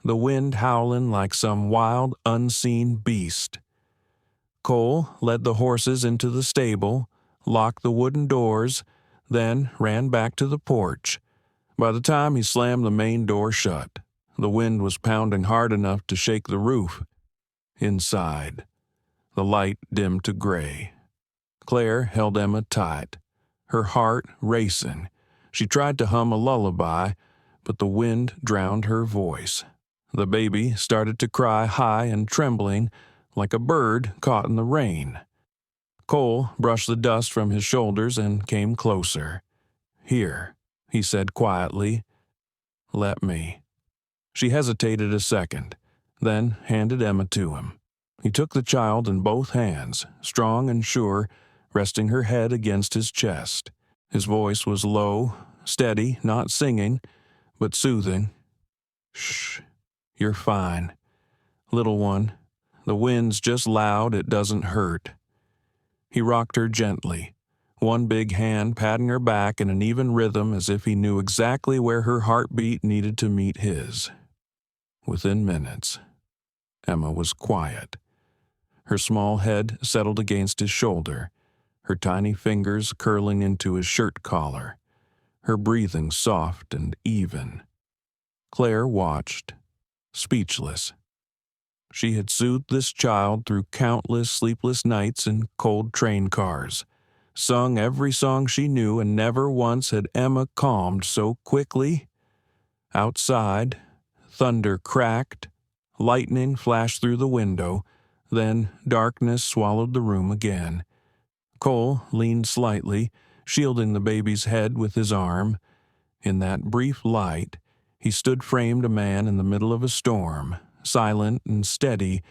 the wind howling like some wild, unseen beast. Cole led the horses into the stable, locked the wooden doors, then ran back to the porch. By the time he slammed the main door shut, the wind was pounding hard enough to shake the roof. Inside, the light dimmed to gray. Claire held Emma tight, her heart racing. She tried to hum a lullaby, but the wind drowned her voice. The baby started to cry high and trembling, like a bird caught in the rain. Cole brushed the dust from his shoulders and came closer. "Here," he said quietly. "Let me." She hesitated a second, then handed Emma to him. He took the child in both hands, strong and sure, resting her head against his chest. His voice was low, steady, not singing, but soothing. "Shh, you're fine. Little one, the wind's just loud, it doesn't hurt." He rocked her gently, one big hand patting her back in an even rhythm as if he knew exactly where her heartbeat needed to meet his. Within minutes, Emma was quiet. Her small head settled against his shoulder, her tiny fingers curling into his shirt collar, her breathing soft and even. Claire watched, speechless. She had soothed this child through countless sleepless nights in cold train cars, sung every song she knew, and never once had Emma calmed so quickly. Outside, thunder cracked, lightning flashed through the window, then darkness swallowed the room again. Cole leaned slightly, shielding the baby's head with his arm. In that brief light, he stood framed a man in the middle of a storm, silent and steady,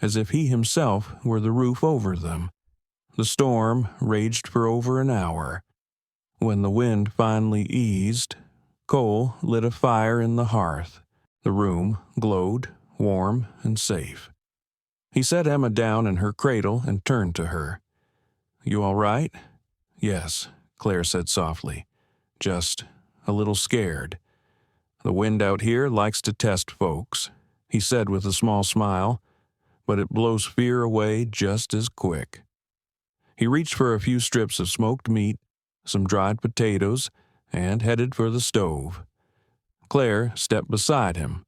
as if he himself were the roof over them. The storm raged for over an hour. When the wind finally eased, Cole lit a fire in the hearth. The room glowed, warm and safe. He set Emma down in her cradle and turned to her. "You all right?" "Yes," Claire said softly. "Just a little scared. The wind out here likes to test folks," he said with a small smile, "but it blows fear away just as quick." He reached for a few strips of smoked meat, some dried potatoes, and headed for the stove. Claire stepped beside him.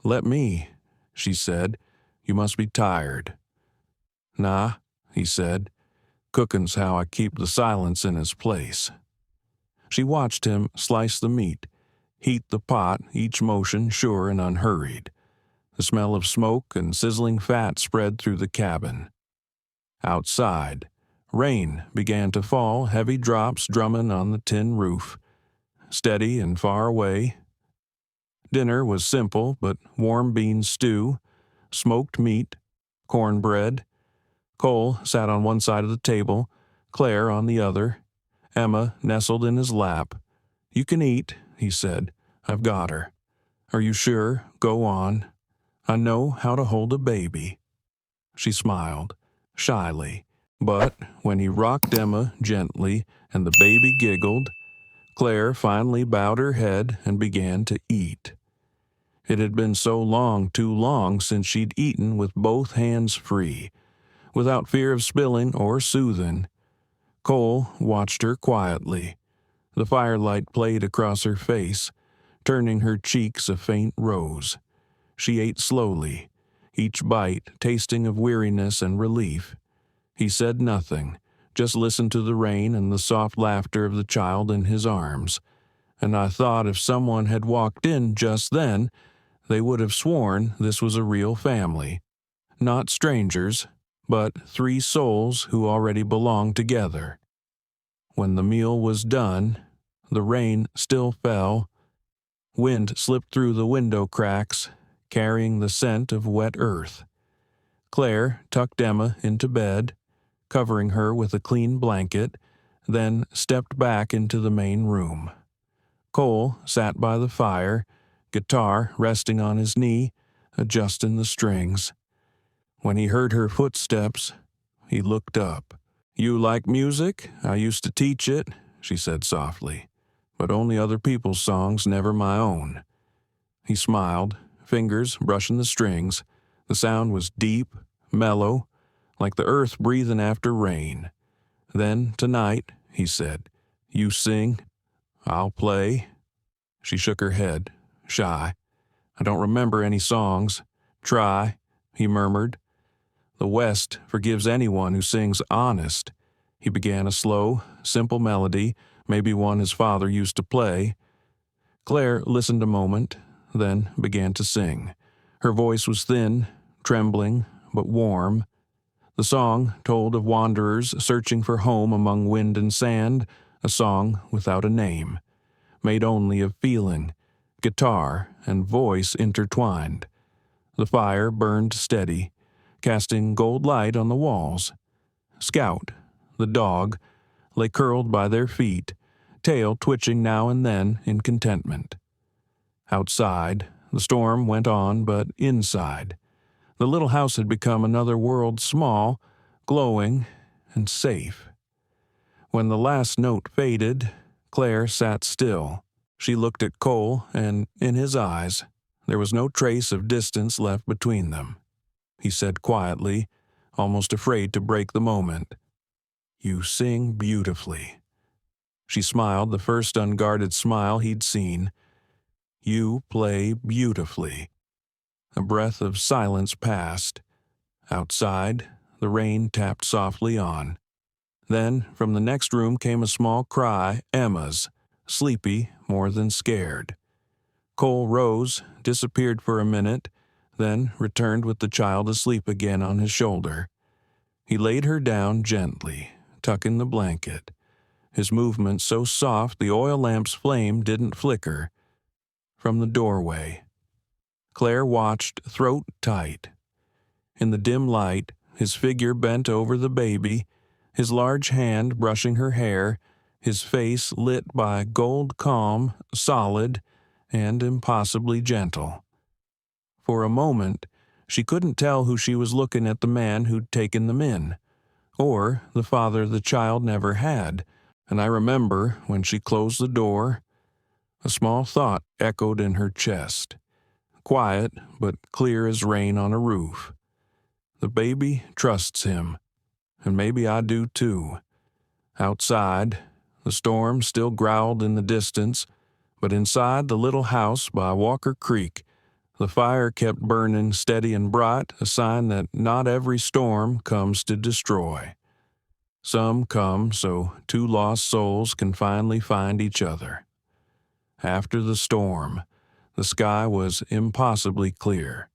"Let me," she said. "You must be tired." "Nah," he said. "Cooking's how I keep the silence in its place." She watched him slice the meat, heat the pot, each motion sure and unhurried. The smell of smoke and sizzling fat spread through the cabin. Outside, rain began to fall, heavy drops drumming on the tin roof. Steady and far away. Dinner was simple, but warm bean stew, smoked meat, cornbread. Cole sat on one side of the table, Claire on the other. Emma nestled in his lap. "You can eat," he said. "I've got her." "Are you sure? Go on. I know how to hold a baby." She smiled, shyly, but when he rocked Emma gently and the baby giggled, Claire finally bowed her head and began to eat. It had been so long, too long, since she'd eaten with both hands free, without fear of spilling or soothing. Cole watched her quietly. The firelight played across her face, turning her cheeks a faint rose. She ate slowly, each bite tasting of weariness and relief. He said nothing, just listened to the rain and the soft laughter of the child in his arms. And I thought if someone had walked in just then, they would have sworn this was a real family. Not strangers, but three souls who already belonged together. When the meal was done, the rain still fell. Wind slipped through the window cracks, carrying the scent of wet earth. Claire tucked Emma into bed, covering her with a clean blanket, then stepped back into the main room. Cole sat by the fire, guitar resting on his knee, adjusting the strings. When he heard her footsteps, he looked up. "You like music? I used to teach it," she said softly, "but only other people's songs, never my own." He smiled, fingers brushing the strings. The sound was deep, mellow, like the earth breathing after rain. "Then tonight," he said, "you sing, I'll play." She shook her head, shy. "I don't remember any songs." "Try," he murmured. "The West forgives anyone who sings honest." He began a slow, simple melody, maybe one his father used to play. Claire listened a moment, then began to sing. Her voice was thin, trembling, but warm. The song told of wanderers searching for home among wind and sand, a song without a name, made only of feeling, guitar and voice intertwined. The fire burned steady, casting gold light on the walls. Scout, the dog, lay curled by their feet, tail twitching now and then in contentment. Outside, the storm went on, but inside, the little house had become another world, small, glowing, and safe. When the last note faded, Claire sat still. She looked at Cole, and in his eyes, there was no trace of distance left between them. He said quietly, almost afraid to break the moment, "You sing beautifully." She smiled, the first unguarded smile he'd seen. "You play beautifully." A breath of silence passed. Outside, the rain tapped softly on. Then, from the next room came a small cry, Emma's, sleepy more than scared. Cole rose, disappeared for a minute, then returned with the child asleep again on his shoulder. He laid her down gently, tucking the blanket. His movement so soft the oil lamp's flame didn't flicker. From the doorway, Claire watched, throat tight. In the dim light, his figure bent over the baby, his large hand brushing her hair, his face lit by gold calm, solid, and impossibly gentle. For a moment, she couldn't tell who she was looking at, the man who'd taken them in, or the father the child never had, and I remember when she closed the door, a small thought echoed in her chest, quiet but clear as rain on a roof. The baby trusts him, and maybe I do too. Outside, the storm still growled in the distance, but inside the little house by Walker Creek, the fire kept burning steady and bright, a sign that not every storm comes to destroy. Some come so two lost souls can finally find each other. After the storm, the sky was impossibly clear.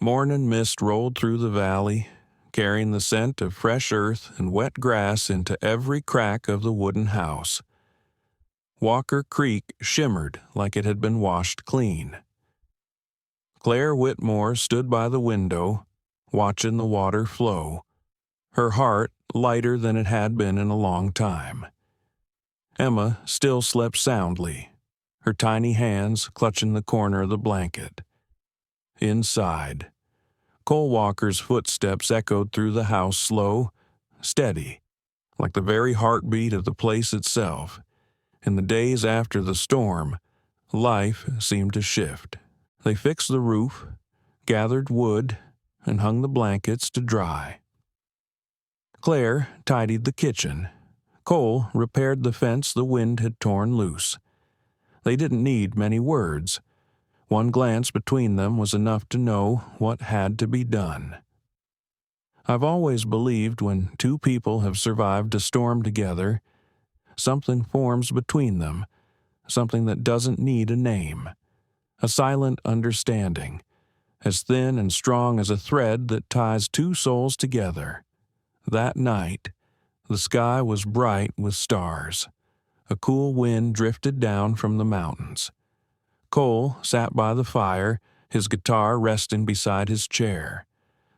Morning mist rolled through the valley, carrying the scent of fresh earth and wet grass into every crack of the wooden house. Walker Creek shimmered like it had been washed clean. Claire Whitmore stood by the window, watching the water flow, her heart lighter than it had been in a long time. Emma still slept soundly, her tiny hands clutching the corner of the blanket. Inside, Cole Walker's footsteps echoed through the house slow, steady, like the very heartbeat of the place itself. In the days after the storm, life seemed to shift. They fixed the roof, gathered wood, and hung the blankets to dry. Claire tidied the kitchen. Cole repaired the fence the wind had torn loose. They didn't need many words. One glance between them was enough to know what had to be done. I've always believed when two people have survived a storm together, something forms between them, something that doesn't need a name, a silent understanding, as thin and strong as a thread that ties two souls together. That night, the sky was bright with stars. A cool wind drifted down from the mountains. Cole sat by the fire, his guitar resting beside his chair.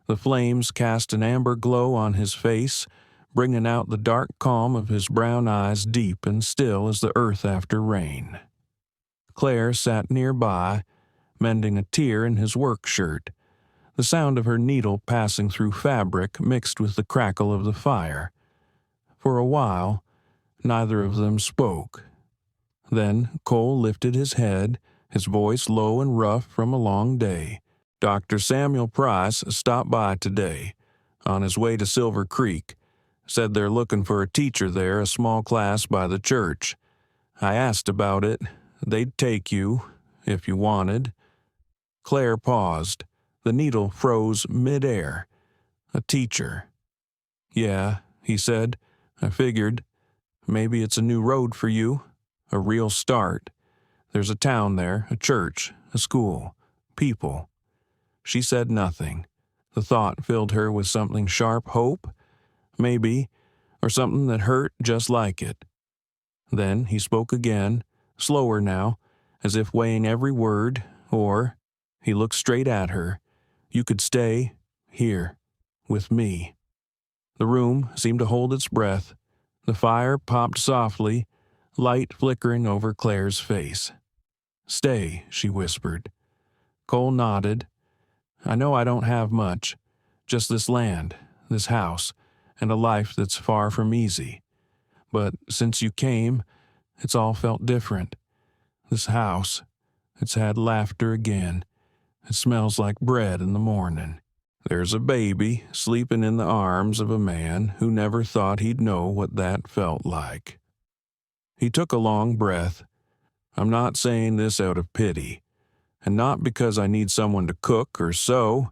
The flames cast an amber glow on his face, bringing out the dark calm of his brown eyes, deep and still as the earth after rain. Claire sat nearby, mending a tear in his work shirt, the sound of her needle passing through fabric mixed with the crackle of the fire. For a while, neither of them spoke. Then Cole lifted his head, his voice low and rough from a long day. Dr. Samuel Price stopped by today, on his way to Silver Creek. Said they're looking for a teacher there, a small class by the church. I asked about it. They'd take you, if you wanted. Claire paused. The needle froze mid-air. A teacher. Yeah, he said. I figured. Maybe it's a new road for you. A real start. There's a town there, a church, a school, people. She said nothing. The thought filled her with something sharp hope, maybe, or something that hurt just like it. Then he spoke again, slower now, as if weighing every word, or he looked straight at her. You could stay here, with me. The room seemed to hold its breath. The fire popped softly, light flickering over Claire's face. Stay, she whispered. Cole nodded. I know I don't have much, just this land, this house, and a life that's far from easy. But since you came, it's all felt different. This house, it's had laughter again. It smells like bread in the morning. There's a baby sleeping in the arms of a man who never thought he'd know what that felt like. He took a long breath. I'm not saying this out of pity. And not because I need someone to cook or sew.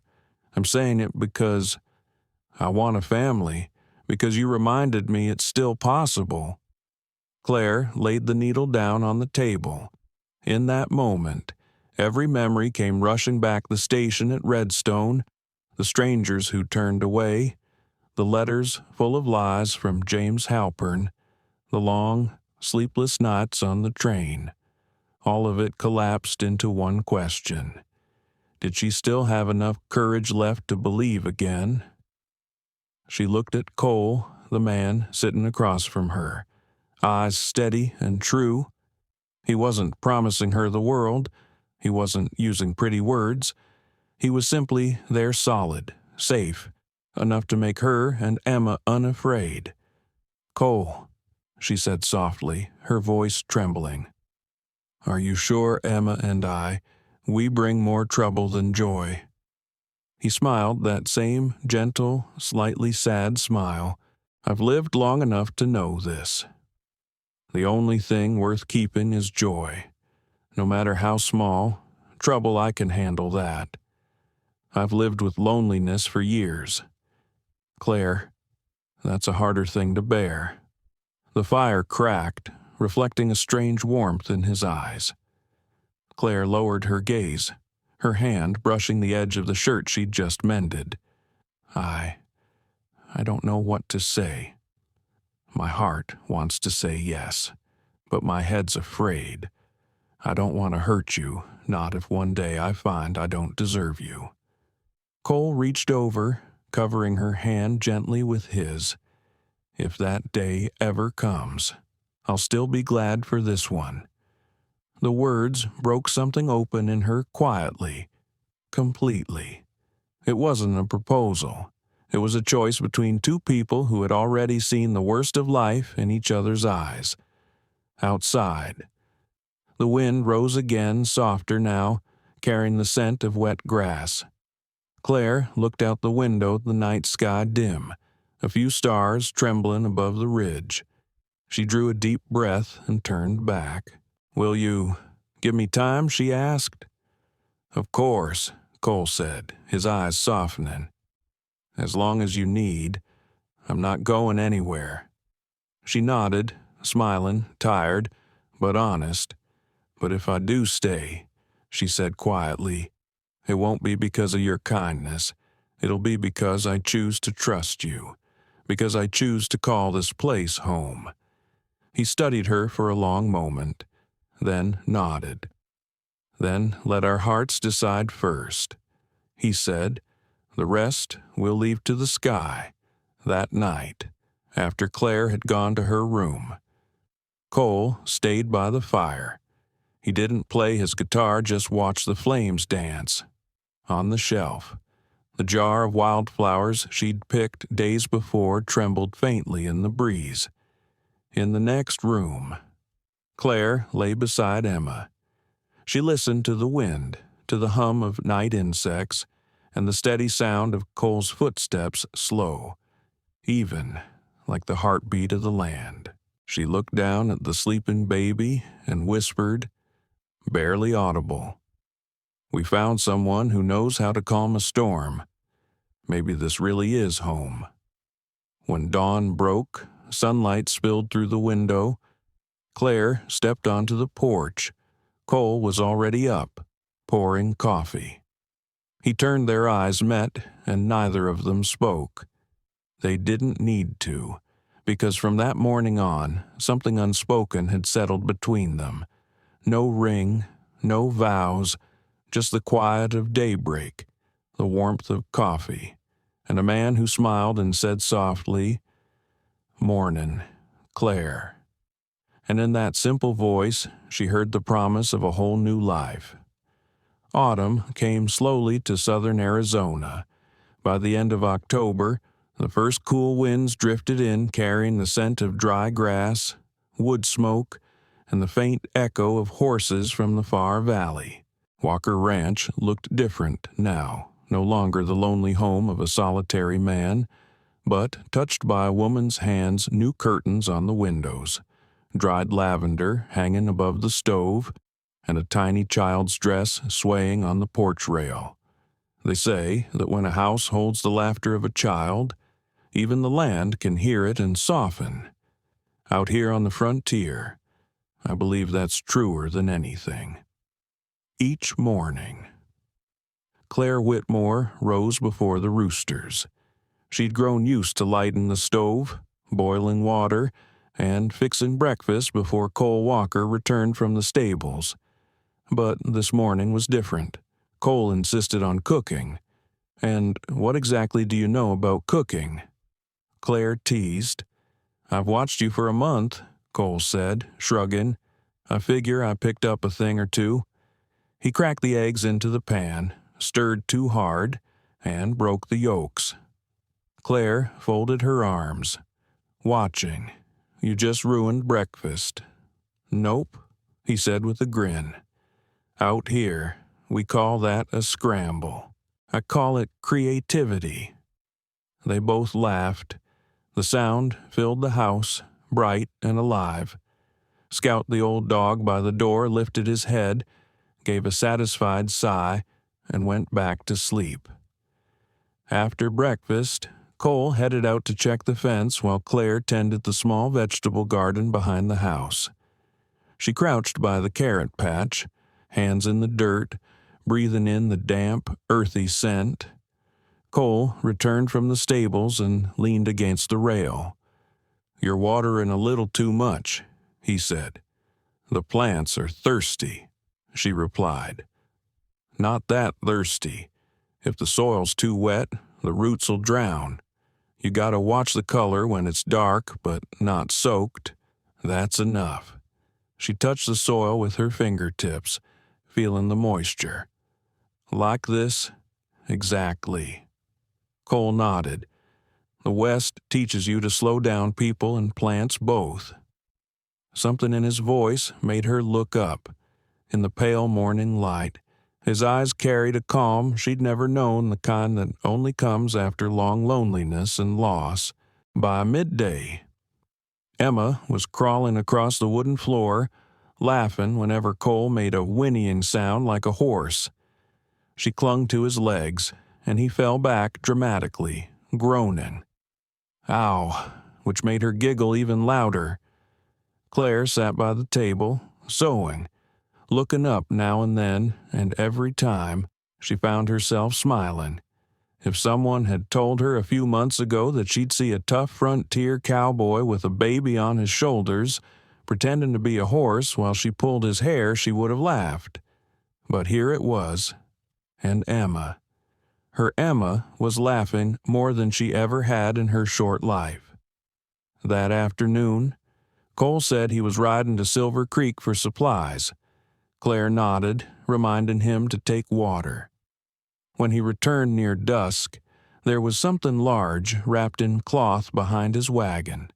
I'm saying it because I want a family, because you reminded me it's still possible." Claire laid the needle down on the table. In that moment, every memory came rushing back: the station at Redstone, the strangers who turned away, the letters full of lies from James Halpern, the long, sleepless nights on the train. All of it collapsed into one question. Did she still have enough courage left to believe again? She looked at Cole, the man sitting across from her, eyes steady and true. He wasn't promising her the world. He wasn't using pretty words. He was simply there, solid, safe, enough to make her and Emma unafraid. "Cole," she said softly, her voice trembling. "Are you sure Emma and we bring more trouble than joy?" He smiled, that same gentle, slightly sad smile. "I've lived long enough to know this. The only thing worth keeping is joy. No matter how small, trouble I can handle that. I've lived with loneliness for years. Claire, that's a harder thing to bear." The fire cracked, reflecting a strange warmth in his eyes. Claire lowered her gaze, her hand brushing the edge of the shirt she'd just mended. I don't know what to say. My heart wants to say yes, but my head's afraid. I don't want to hurt you, not if one day I find I don't deserve you." Cole reached over, covering her hand gently with his. "If that day ever comes, I'll still be glad for this one." The words broke something open in her quietly, completely. It wasn't a proposal. It was a choice between two people who had already seen the worst of life in each other's eyes. Outside, the wind rose again, softer now, carrying the scent of wet grass. Claire looked out the window, the night sky dim, a few stars trembling above the ridge. She drew a deep breath and turned back. "Will you give me time?" she asked. "Of course," Cole said, his eyes softening. "As long as you need. I'm not going anywhere." She nodded, smiling, tired, but honest. "But if I do stay," she said quietly, "it won't be because of your kindness. It'll be because I choose to trust you, because I choose to call this place home." He studied her for a long moment, then nodded. "Then let our hearts decide first," he said. "The rest we'll leave to the sky." That night, after Claire had gone to her room, Cole stayed by the fire. He didn't play his guitar, just watched the flames dance. On the shelf, the jar of wildflowers she'd picked days before trembled faintly in the breeze. In the next room, Claire lay beside Emma. She listened to the wind, to the hum of night insects, and the steady sound of Cole's footsteps, slow, even, like the heartbeat of the land. She looked down at the sleeping baby and whispered, barely audible, "We found someone who knows how to calm a storm. Maybe this really is home." When dawn broke, sunlight spilled through the window. Claire stepped onto the porch. Cole was already up, pouring coffee. He turned, their eyes met, and neither of them spoke. They didn't need to, because from that morning on, something unspoken had settled between them. No ring, no vows, just the quiet of daybreak, the warmth of coffee, and a man who smiled and said softly, "Mornin', Claire." And in that simple voice, she heard the promise of a whole new life. Autumn came slowly to southern Arizona. By the end of October, the first cool winds drifted in, carrying the scent of dry grass, wood smoke, and the faint echo of horses from the far valley. Walker Ranch looked different now, no longer the lonely home of a solitary man, but touched by a woman's hands, new curtains on the windows, dried lavender hanging above the stove, and a tiny child's dress swaying on the porch rail. They say that when a house holds the laughter of a child, even the land can hear it and soften. Out here on the frontier, I believe that's truer than anything. Each morning, Claire Whitmore rose before the roosters. She'd grown used to lighting the stove, boiling water, and fixing breakfast before Cole Walker returned from the stables. But this morning was different. Cole insisted on cooking. And what exactly do you know about cooking? Claire teased. I've watched you for a month, Cole said, shrugging. I figure I picked up a thing or two. He cracked the eggs into the pan, stirred too hard, and broke the yolks. Claire folded her arms. Watching. You just ruined breakfast. Nope, he said with a grin. Out here, we call that a scramble. I call it creativity. They both laughed. The sound filled the house, bright and alive. Scout, the old dog by the door, lifted his head, gave a satisfied sigh, and went back to sleep. After breakfast, Cole headed out to check the fence while Claire tended the small vegetable garden behind the house. She crouched by the carrot patch, hands in the dirt, breathing in the damp, earthy scent. Cole returned from the stables and leaned against the rail. You're watering a little too much, he said. The plants are thirsty, she replied. Not that thirsty. If the soil's too wet, the roots'll drown. You gotta watch the color when it's dark but not soaked. That's enough. She touched the soil with her fingertips, feeling the moisture. Like this? Exactly. Cole nodded. The West teaches you to slow down people and plants both. Something in his voice made her look up. In the pale morning light, his eyes carried a calm she'd never known, the kind that only comes after long loneliness and loss. By midday, Emma was crawling across the wooden floor, laughing whenever Cole made a whinnying sound like a horse. She clung to his legs, and he fell back dramatically, groaning. Ow, which made her giggle even louder. Claire sat by the table, sewing, looking up now and then, and every time she found herself smiling. If someone had told her a few months ago that she'd see a tough frontier cowboy with a baby on his shoulders, pretending to be a horse while she pulled his hair, she would have laughed. But here it was, and Emma. Her Emma was laughing more than she ever had in her short life. That afternoon, Cole said he was riding to Silver Creek for supplies. Claire nodded, reminding him to take water. When he returned near dusk, there was something large wrapped in cloth behind his wagon.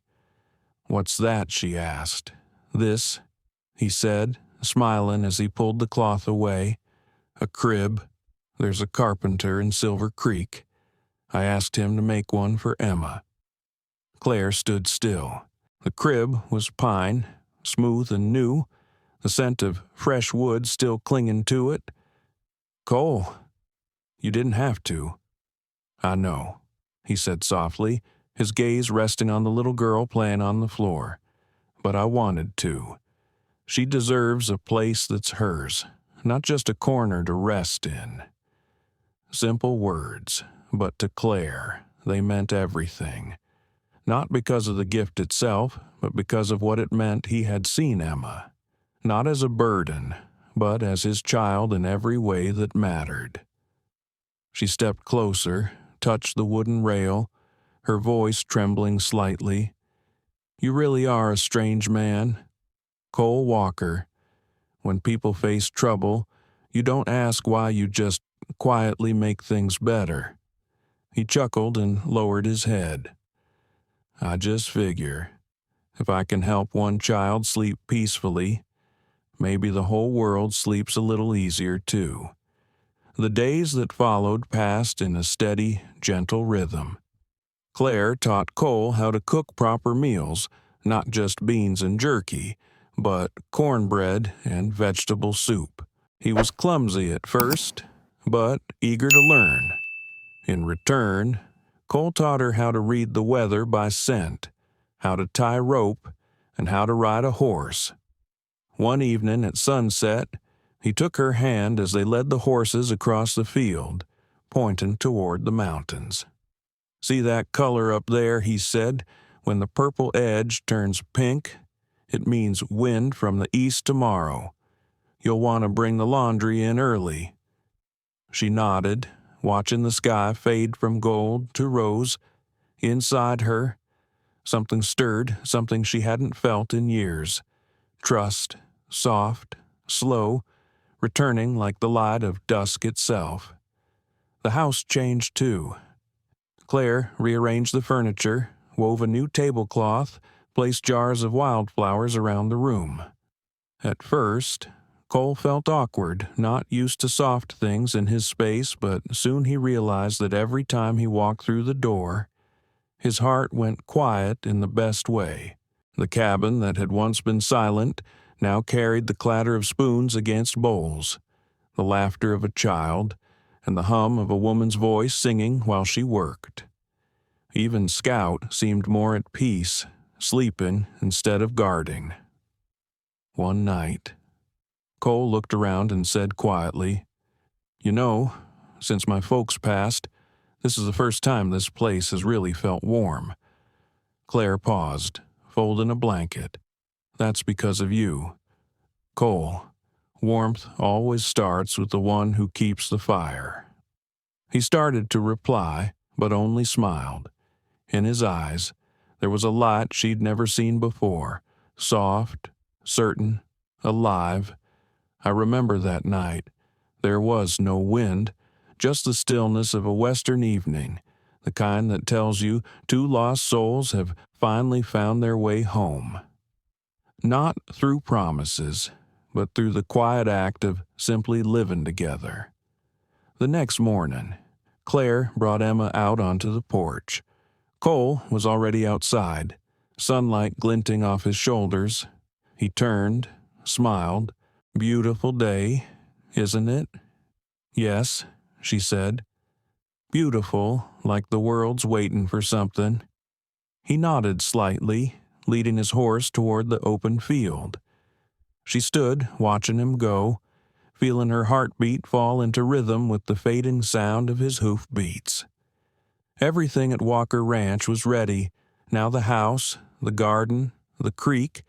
What's that? She asked. This, he said, smiling as he pulled the cloth away. A crib. There's a carpenter in Silver Creek. I asked him to make one for Emma. Claire stood still. The crib was pine, smooth and new, the scent of fresh wood still clinging to it. Cole, you didn't have to. I know, he said softly, his gaze resting on the little girl playing on the floor. But I wanted to. She deserves a place that's hers, not just a corner to rest in. Simple words, but to Claire, they meant everything. Not because of the gift itself, but because of what it meant he had seen Emma. Not as a burden, but as his child in every way that mattered. She stepped closer, touched the wooden rail, her voice trembling slightly. You really are a strange man. Cole Walker. When people face trouble, you don't ask why, you just quietly make things better. He chuckled and lowered his head. I just figure, if I can help one child sleep peacefully, maybe the whole world sleeps a little easier too. The days that followed passed in a steady, gentle rhythm. Claire taught Cole how to cook proper meals, not just beans and jerky, but cornbread and vegetable soup. He was clumsy at first, but eager to learn. In return, Cole taught her how to read the weather by scent, how to tie rope, and how to ride a horse. One evening at sunset, he took her hand as they led the horses across the field, pointing toward the mountains. "See that color up there," he said. "When the purple edge turns pink, it means wind from the east tomorrow. You'll want to bring the laundry in early." She nodded, watching the sky fade from gold to rose. Inside her, something stirred, something she hadn't felt in years. Trust, soft, slow, returning like the light of dusk itself. The house changed too. Claire rearranged the furniture, wove a new tablecloth, placed jars of wildflowers around the room. At first, Cole felt awkward, not used to soft things in his space, but soon he realized that every time he walked through the door, his heart went quiet in the best way. The cabin that had once been silent now carried the clatter of spoons against bowls, the laughter of a child, and the hum of a woman's voice singing while she worked. Even Scout seemed more at peace, sleeping instead of guarding. One night, Cole looked around and said quietly, "You know, since my folks passed, this is the first time this place has really felt warm." Claire paused, folding a blanket. "That's because of you. Cole, warmth always starts with the one who keeps the fire." He started to reply, but only smiled. In his eyes, there was a light she'd never seen before, soft, certain, alive. I remember that night. There was no wind, just the stillness of a western evening, the kind that tells you two lost souls have finally found their way home. Not through promises, but through the quiet act of simply living together. The next morning, Claire brought Emma out onto the porch. Cole was already outside, sunlight glinting off his shoulders. He turned, smiled. "Beautiful day, isn't it?" "Yes," she said. "Beautiful, like the world's waiting for something." He nodded slightly, leading his horse toward the open field. She stood, watching him go, feeling her heartbeat fall into rhythm with the fading sound of his hoofbeats. Everything at Walker Ranch was ready, now the house, the garden, the creek,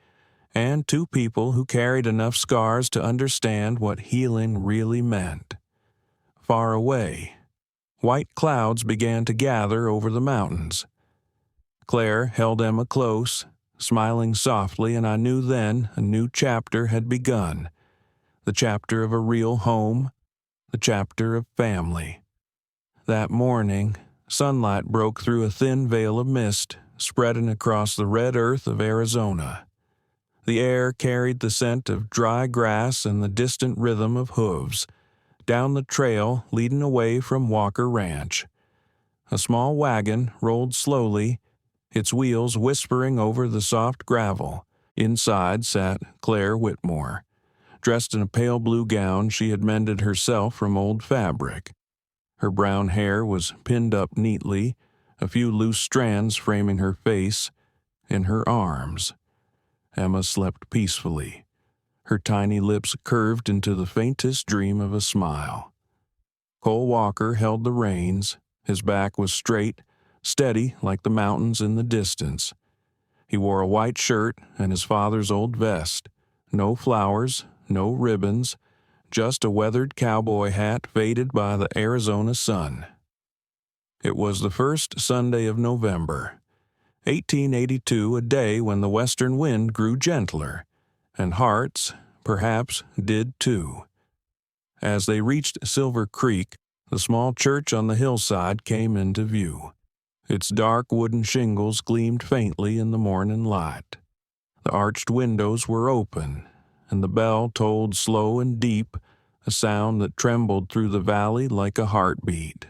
and two people who carried enough scars to understand what healing really meant. Far away, white clouds began to gather over the mountains. Claire held Emma close, smiling softly, and I knew then a new chapter had begun. The chapter of a real home, the chapter of family. That morning, sunlight broke through a thin veil of mist, spreading across the red earth of Arizona. The air carried the scent of dry grass and the distant rhythm of hooves, down the trail leading away from Walker Ranch. A small wagon rolled slowly, its wheels whispering over the soft gravel. Inside sat Claire Whitmore, dressed in a pale blue gown she had mended herself from old fabric. Her brown hair was pinned up neatly, a few loose strands framing her face. In her arms, Emma slept peacefully, her tiny lips curved into the faintest dream of a smile. Cole Walker held the reins. His back was straight, steady like the mountains in the distance. He wore a white shirt and his father's old vest. No flowers, no ribbons, just a weathered cowboy hat faded by the Arizona sun. It was the first Sunday of November, 1882, a day when the western wind grew gentler, and hearts, perhaps, did too. As they reached Silver Creek, the small church on the hillside came into view. Its dark wooden shingles gleamed faintly in the morning light. The arched windows were open, and the bell tolled slow and deep, a sound that trembled through the valley like a heartbeat.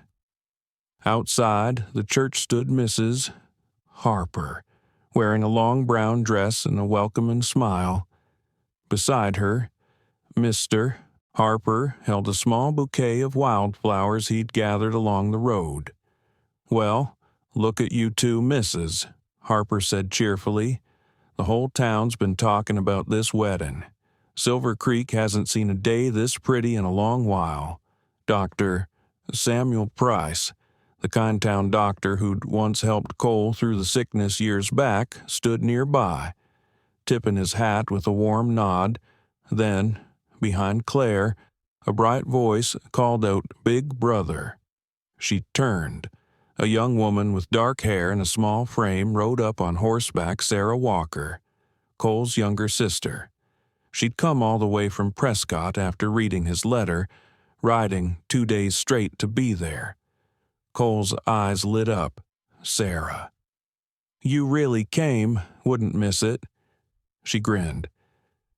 Outside the church stood Mrs. Harper, wearing a long brown dress and a welcoming smile. Beside her, Mr. Harper held a small bouquet of wildflowers he'd gathered along the road. "Well, look at you two misses," Harper said cheerfully. "The whole town's been talking about this wedding. Silver Creek hasn't seen a day this pretty in a long while. Dr. Samuel Price, the Kindtown doctor who'd once helped Cole through the sickness years back, stood nearby, tipping his hat with a warm nod. Then, behind Claire, a bright voice called out, 'Big Brother.' She turned. A young woman with dark hair and a small frame rode up on horseback, Sarah Walker, Cole's younger sister. She'd come all the way from Prescott after reading his letter, riding 2 days straight to be there. Cole's eyes lit up. Sarah. "You really came, wouldn't miss it." She grinned.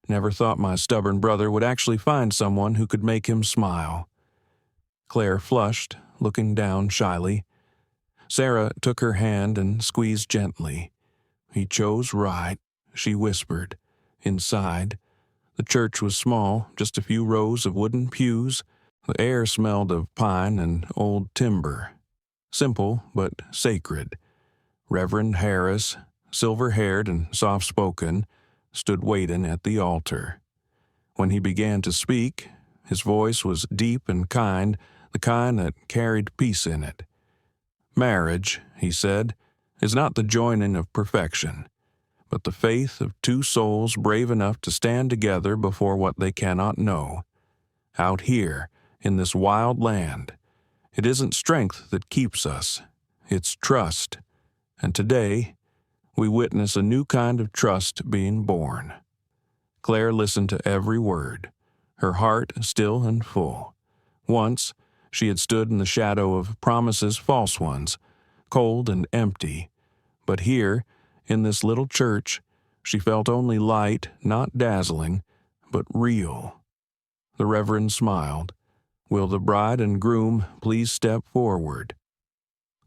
"Never thought my stubborn brother would actually find someone who could make him smile." Claire flushed, looking down shyly. Sarah took her hand and squeezed gently. "He chose right," she whispered. Inside, the church was small, just a few rows of wooden pews. The air smelled of pine and old timber. Simple, but sacred. Reverend Harris, silver-haired and soft-spoken, stood waiting at the altar. When he began to speak, his voice was deep and kind, the kind that carried peace in it. "Marriage," he said, "is not the joining of perfection, but the faith of two souls brave enough to stand together before what they cannot know. Out here, in this wild land, it isn't strength that keeps us, it's trust. And today, we witness a new kind of trust being born." Claire listened to every word, her heart still and full. Once, she had stood in the shadow of promises, false ones, cold and empty. But here, in this little church, she felt only light, not dazzling, but real. The Reverend smiled. "Will the bride and groom please step forward?"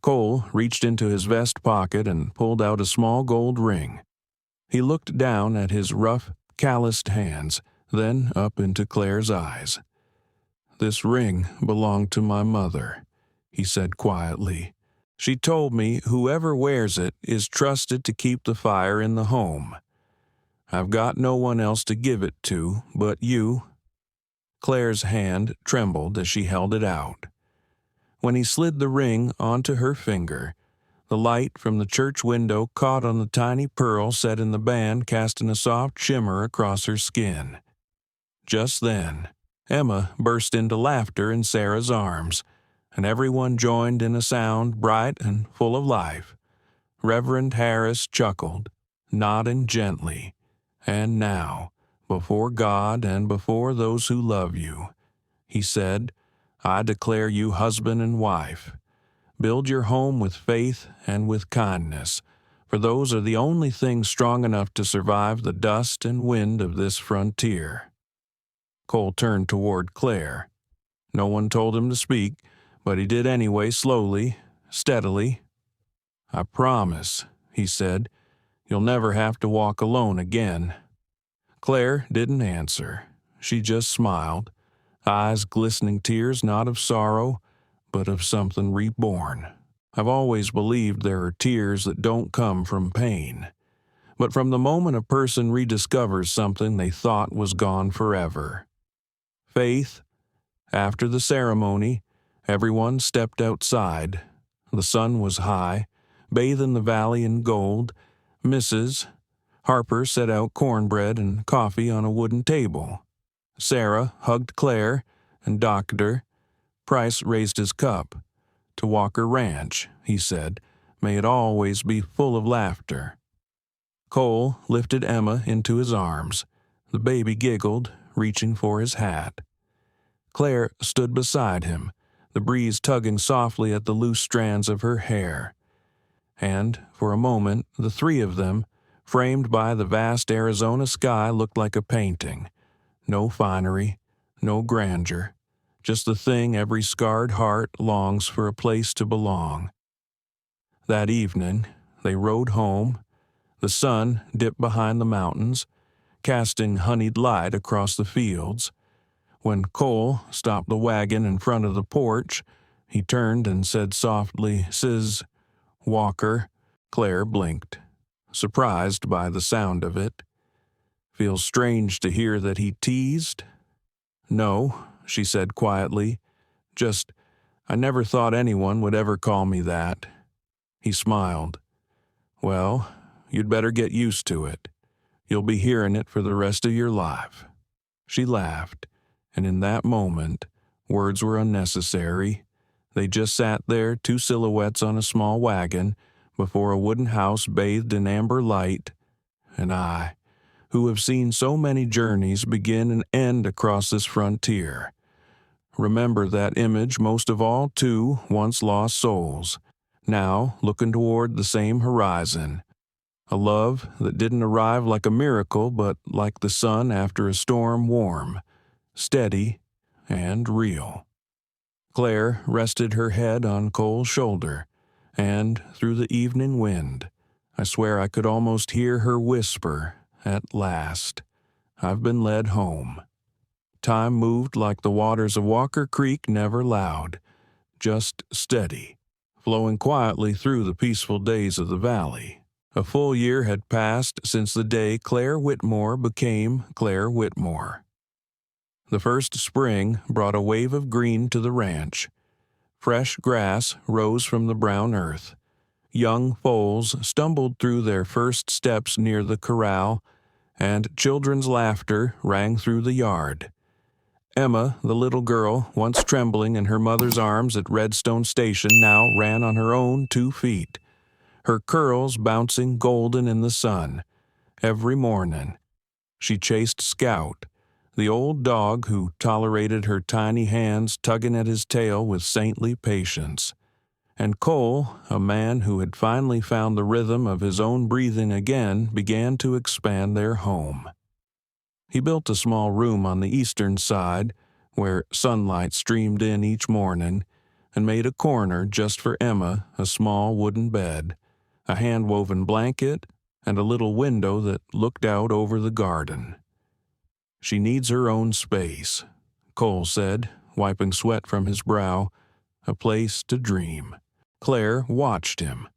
Cole reached into his vest pocket and pulled out a small gold ring. He looked down at his rough, calloused hands, then up into Claire's eyes. "This ring belonged to my mother," he said quietly. "She told me whoever wears it is trusted to keep the fire in the home. I've got no one else to give it to but you." Claire's hand trembled as she held it out. When he slid the ring onto her finger, the light from the church window caught on the tiny pearl set in the band, casting a soft shimmer across her skin. Just then, Emma burst into laughter in Sarah's arms, and everyone joined in a sound bright and full of life. Reverend Harris chuckled, nodding gently. "And now, before God and before those who love you," he said, "I declare you husband and wife. Build your home with faith and with kindness, for those are the only things strong enough to survive the dust and wind of this frontier." Cole turned toward Claire. No one told him to speak, but he did anyway, slowly, steadily. "I promise," he said, "you'll never have to walk alone again." Claire didn't answer. She just smiled, eyes glistening tears not of sorrow, but of something reborn. I've always believed there are tears that don't come from pain, but from the moment a person rediscovers something they thought was gone forever. Faith. After the ceremony, everyone stepped outside. The sun was high, bathing the valley in gold. Mrs. Harper set out cornbread and coffee on a wooden table. Sarah hugged Claire, and Dr. Price raised his cup. "To Walker Ranch," he said, "may it always be full of laughter." Cole lifted Emma into his arms. The baby giggled, reaching for his hat. Claire stood beside him, the breeze tugging softly at the loose strands of her hair. And, for a moment, the three of them, framed by the vast Arizona sky, looked like a painting. No finery, no grandeur, just the thing every scarred heart longs for a place to belong. That evening, they rode home. The sun dipped behind the mountains, casting honeyed light across the fields. When Cole stopped the wagon in front of the porch, he turned and said softly, "Sis, Walker." Claire blinked, surprised by the sound of it. "Feels strange to hear that he teased?" "No," she said quietly. "Just, I never thought anyone would ever call me that." He smiled. "Well, you'd better get used to it. You'll be hearing it for the rest of your life." She laughed, and in that moment, words were unnecessary. They just sat there, two silhouettes on a small wagon, before a wooden house bathed in amber light, and I, who have seen so many journeys begin and end across this frontier, remember that image most of all two once lost souls, now looking toward the same horizon. A love that didn't arrive like a miracle, but like the sun after a storm, warm, steady, and real. Claire rested her head on Cole's shoulder, and through the evening wind, I swear I could almost hear her whisper, "At last, I've been led home." Time moved like the waters of Walker Creek, never loud, just steady, flowing quietly through the peaceful days of the valley. A full year had passed since the day Claire Whitmore became Claire Whitmore. The first spring brought a wave of green to the ranch. Fresh grass rose from the brown earth. Young foals stumbled through their first steps near the corral, and children's laughter rang through the yard. Emma, the little girl, once trembling in her mother's arms at Redstone Station, now ran on her own 2 feet, her curls bouncing golden in the sun. Every morning, she chased Scout, the old dog who tolerated her tiny hands tugging at his tail with saintly patience. And Cole, a man who had finally found the rhythm of his own breathing again, began to expand their home. He built a small room on the eastern side, where sunlight streamed in each morning, and made a corner just for Emma, a small wooden bed, a hand-woven blanket, and a little window that looked out over the garden. "She needs her own space," Cole said, wiping sweat from his brow, "a place to dream." Claire watched him,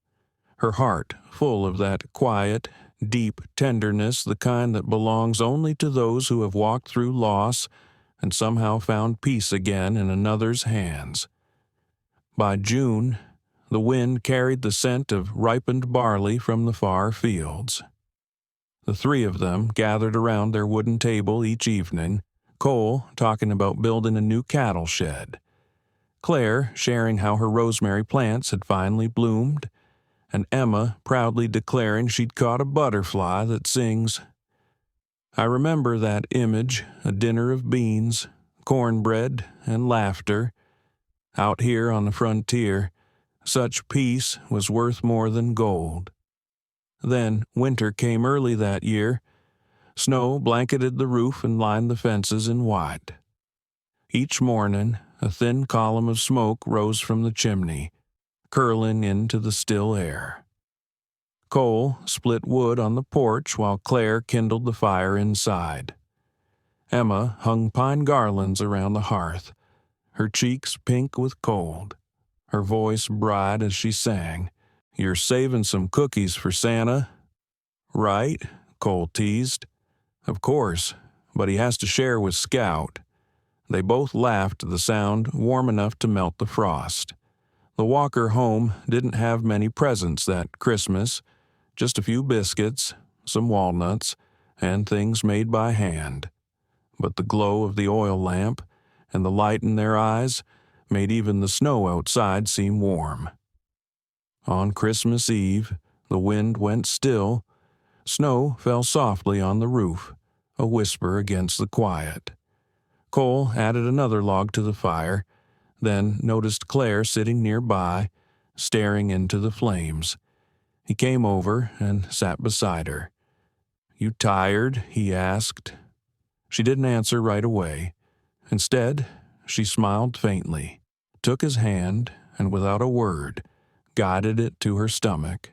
her heart full of that quiet, deep tenderness, the kind that belongs only to those who have walked through loss and somehow found peace again in another's hands. By June, the wind carried the scent of ripened barley from the far fields. The 3 of them gathered around their wooden table each evening, Cole talking about building a new cattle shed, Claire sharing how her rosemary plants had finally bloomed, and Emma proudly declaring she'd caught a butterfly that sings. I remember that image, a dinner of beans, cornbread, and laughter. Out here on the frontier, such peace was worth more than gold. Then winter came early that year. Snow blanketed the roof and lined the fences in white. Each morning, a thin column of smoke rose from the chimney, curling into the still air. Cole split wood on the porch while Claire kindled the fire inside. Emma hung pine garlands around the hearth, her cheeks pink with cold, her voice bright as she sang, "You're saving some cookies for Santa?" "Right," Cole teased. "Of course, but he has to share with Scout." They both laughed, the sound warm enough to melt the frost. The Walker home didn't have many presents that Christmas, just a few biscuits, some walnuts, and things made by hand. But the glow of the oil lamp and the light in their eyes made even the snow outside seem warm. On Christmas Eve, the wind went still. Snow fell softly on the roof, a whisper against the quiet. Cole added another log to the fire, then noticed Claire sitting nearby, staring into the flames. He came over and sat beside her. "You tired?" he asked. She didn't answer right away. Instead, she smiled faintly, took his hand, and without a word, guided it to her stomach.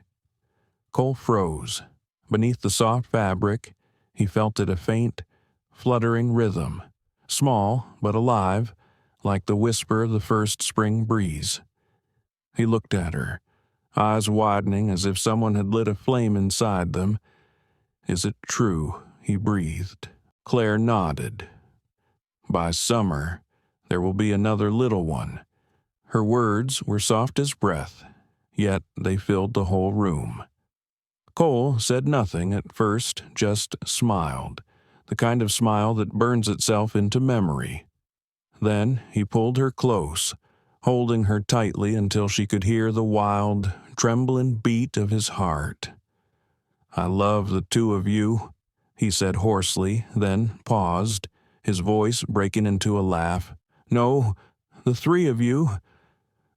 Cole froze. Beneath the soft fabric, He felt it a faint, fluttering rhythm, small but alive, like the whisper of the first spring breeze. He looked at her, eyes widening as if someone had lit a flame inside them. "Is it true?" he breathed. Claire nodded. "By summer, there will be another little one." Her words were soft as breath, yet they filled the whole room. Cole said nothing at first, just smiled, the kind of smile that burns itself into memory. Then he pulled her close, holding her tightly until she could hear the wild, trembling beat of his heart. "I love the two of you," he said hoarsely, then paused, his voice breaking into a laugh. "No, the three of you."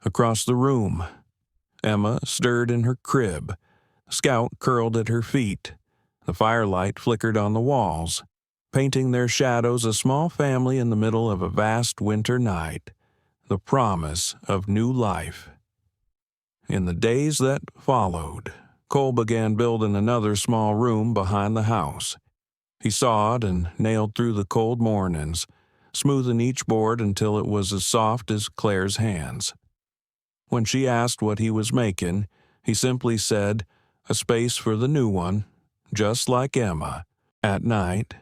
Across the room, Emma stirred in her crib. Scout curled at her feet. The firelight flickered on the walls, painting their shadows a small family in the middle of a vast winter night, the promise of new life. In the days that followed, Cole began building another small room behind the house. He sawed and nailed through the cold mornings, smoothing each board until it was as soft as Claire's hands. When she asked what he was making, he simply said, "A space for the new one, just like Emma." At night,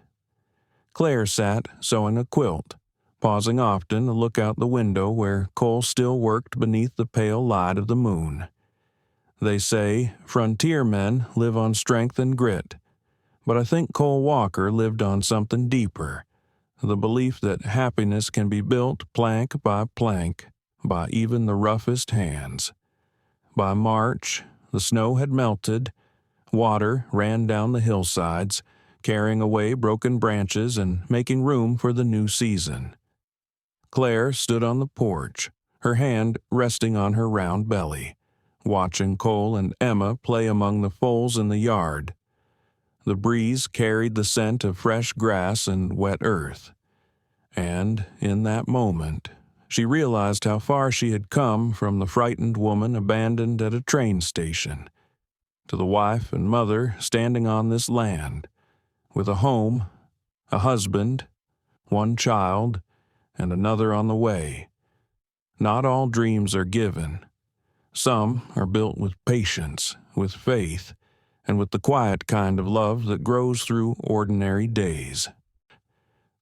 Claire sat sewing a quilt, pausing often to look out the window where Cole still worked beneath the pale light of the moon. They say frontier men live on strength and grit, but I think Cole Walker lived on something deeper, the belief that happiness can be built plank by plank by even the roughest hands. By March, the snow had melted, water ran down the hillsides, carrying away broken branches and making room for the new season. Claire stood on the porch, her hand resting on her round belly, watching Cole and Emma play among the foals in the yard. The breeze carried the scent of fresh grass and wet earth, and in that moment, she realized how far she had come from the frightened woman abandoned at a train station, to the wife and mother standing on this land, with a home, a husband, one child, and another on the way. Not all dreams are given. Some are built with patience, with faith, and with the quiet kind of love that grows through ordinary days.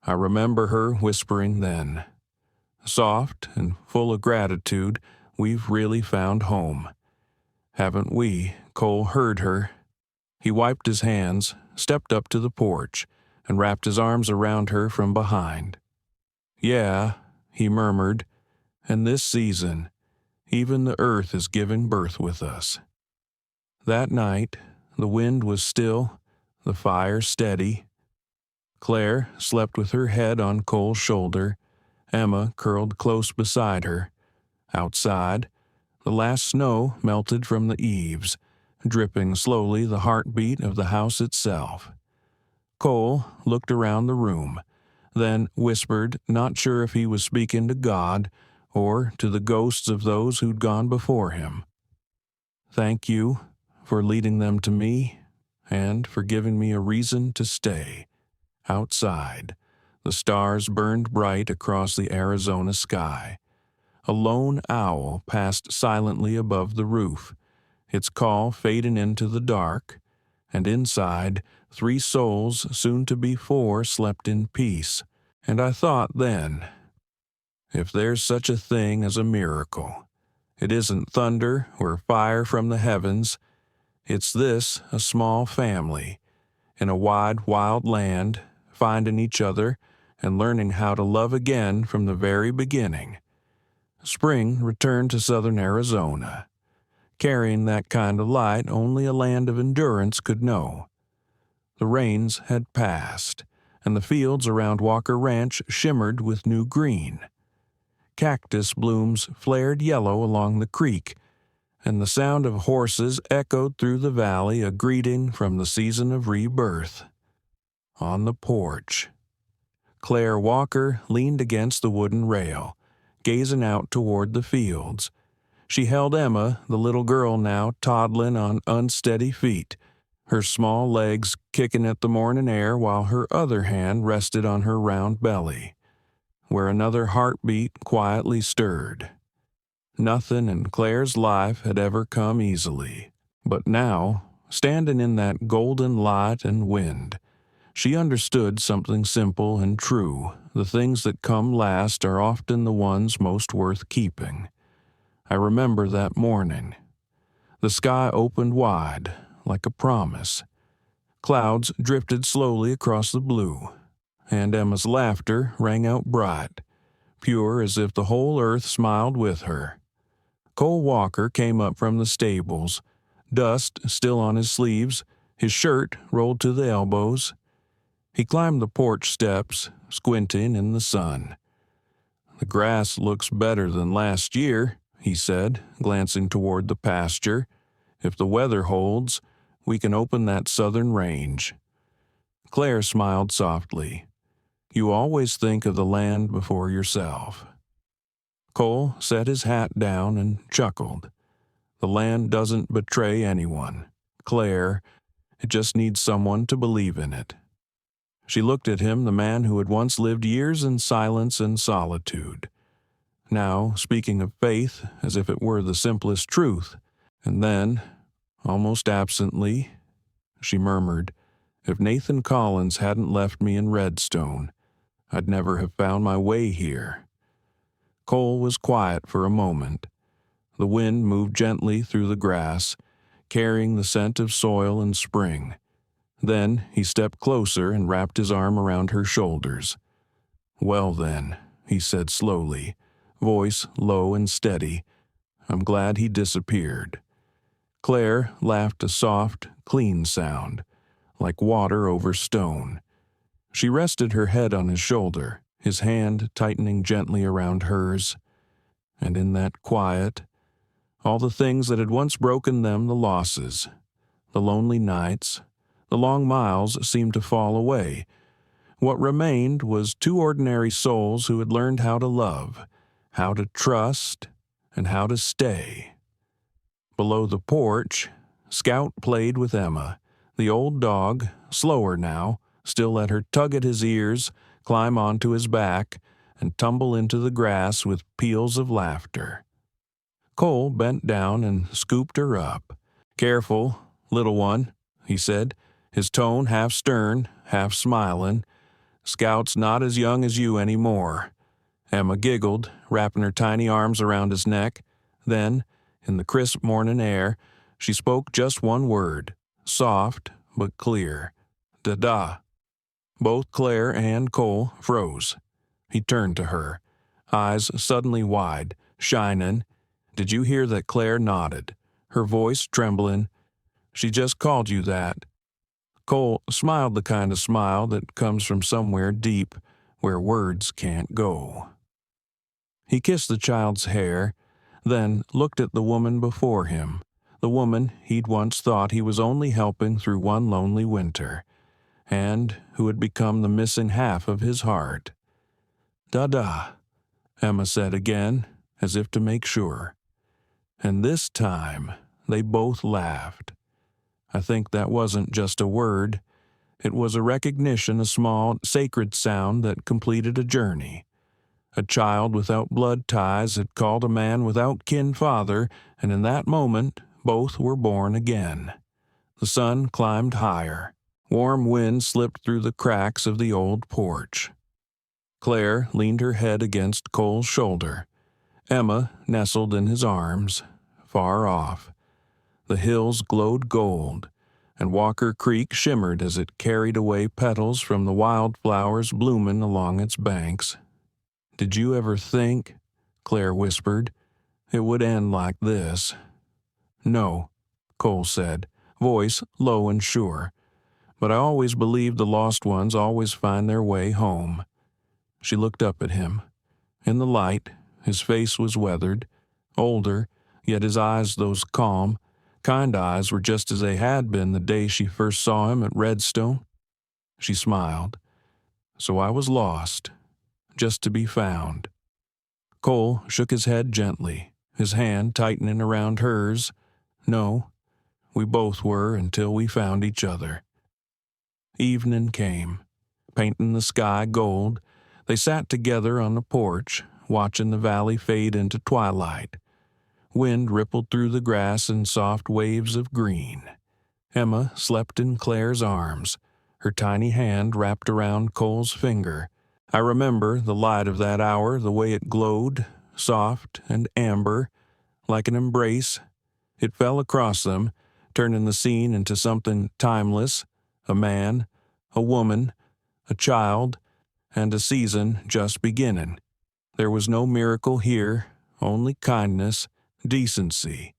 I remember her whispering then, soft and full of gratitude, "We've really found home." Haven't we? Cole heard her. He wiped his hands, stepped up to the porch, and wrapped his arms around her from behind. "Yeah," he murmured, "and this season, even the earth is giving birth with us." That night, the wind was still, the fire steady. Claire slept with her head on Cole's shoulder, Emma curled close beside her. Outside, the last snow melted from the eaves, dripping slowly the heartbeat of the house itself. Cole looked around the room, then whispered, not sure if he was speaking to God or to the ghosts of those who'd gone before him. "Thank you for leading them to me and for giving me a reason to stay." Outside, the stars burned bright across the Arizona sky. A lone owl passed silently above the roof, its call fading into the dark, and inside, 3 souls, soon to be 4, slept in peace. And I thought then, if there's such a thing as a miracle, it isn't thunder or fire from the heavens. It's this, a small family, in a wide, wild land, finding each other and learning how to love again from the very beginning. Spring returned to southern Arizona, carrying that kind of light only a land of endurance could know. The rains had passed, and the fields around Walker Ranch shimmered with new green. Cactus blooms flared yellow along the creek, and the sound of horses echoed through the valley, a greeting from the season of rebirth. On the porch, Claire Walker leaned against the wooden rail, gazing out toward the fields. She held Emma, the little girl now toddling on unsteady feet, her small legs kicking at the morning air while her other hand rested on her round belly, where another heartbeat quietly stirred. Nothing in Claire's life had ever come easily, but now, standing in that golden light and wind, she understood something simple and true. The things that come last are often the ones most worth keeping. I remember that morning. The sky opened wide, like a promise. Clouds drifted slowly across the blue, and Emma's laughter rang out bright, pure as if the whole earth smiled with her. Cole Walker came up from the stables, dust still on his sleeves, his shirt rolled to the elbows. He climbed the porch steps, squinting in the sun. "The grass looks better than last year," he said, glancing toward the pasture. "If the weather holds, we can open that southern range." Claire smiled softly. "You always think of the land before yourself." Cole set his hat down and chuckled. "The land doesn't betray anyone, Claire. It just needs someone to believe in it." She looked at him, the man who had once lived years in silence and solitude, now speaking of faith as if it were the simplest truth. And then, almost absently, she murmured, "If Nathan Collins hadn't left me in Redstone, I'd never have found my way here." Cole was quiet for a moment. The wind moved gently through the grass, carrying the scent of soil and spring. Then he stepped closer and wrapped his arm around her shoulders. "Well then," he said slowly, voice low and steady, "I'm glad he disappeared." Claire laughed a soft, clean sound, like water over stone. She rested her head on his shoulder, his hand tightening gently around hers. And in that quiet, all the things that had once broken them, the losses, the lonely nights, the long miles seemed to fall away. What remained was two ordinary souls who had learned how to love, how to trust, and how to stay. Below the porch, Scout played with Emma. The old dog, slower now, still let her tug at his ears, climb onto his back, and tumble into the grass with peals of laughter. Cole bent down and scooped her up. "Careful, little one," he said, his tone half stern, half smiling. "Scout's not as young as you anymore." Emma giggled, wrapping her tiny arms around his neck. Then, in the crisp morning air, she spoke just one word, soft but clear. "Da-da." Both Claire and Cole froze. He turned to her, eyes suddenly wide, shining. "Did you hear that?" Claire nodded, her voice trembling. "She just called you that." Cole smiled the kind of smile that comes from somewhere deep, where words can't go. He kissed the child's hair, then looked at the woman before him, the woman he'd once thought he was only helping through one lonely winter, and who had become the missing half of his heart. "Da-da," Emma said again, as if to make sure. And this time, they both laughed. I think that wasn't just a word. It was a recognition, a small, sacred sound that completed a journey. A child without blood ties had called a man without kin father, and in that moment, both were born again. The sun climbed higher. Warm wind slipped through the cracks of the old porch. Claire leaned her head against Cole's shoulder. Emma nestled in his arms, far off. The hills glowed gold, and Walker Creek shimmered as it carried away petals from the wildflowers blooming along its banks. "Did you ever think," Claire whispered, "it would end like this?" "No," Cole said, voice low and sure. "But I always believed the lost ones always find their way home." She looked up at him. In the light, his face was weathered, older, yet his eyes, those calm, kind eyes, were just as they had been the day she first saw him at Redstone. She smiled. "So I was lost, just to be found." Cole shook his head gently, his hand tightening around hers. "No, We both were until we found each other. Evening came, painting the sky gold. They sat together on the porch, watching the valley fade into twilight. Wind rippled through the grass in soft waves of green. Emma slept in Claire's arms, her tiny hand wrapped around Cole's finger. I remember the light of that hour, the way it glowed, soft and amber, like an embrace. It fell across them, turning the scene into something timeless, a man, a woman, a child, and a season just beginning. There was no miracle here, only kindness, decency,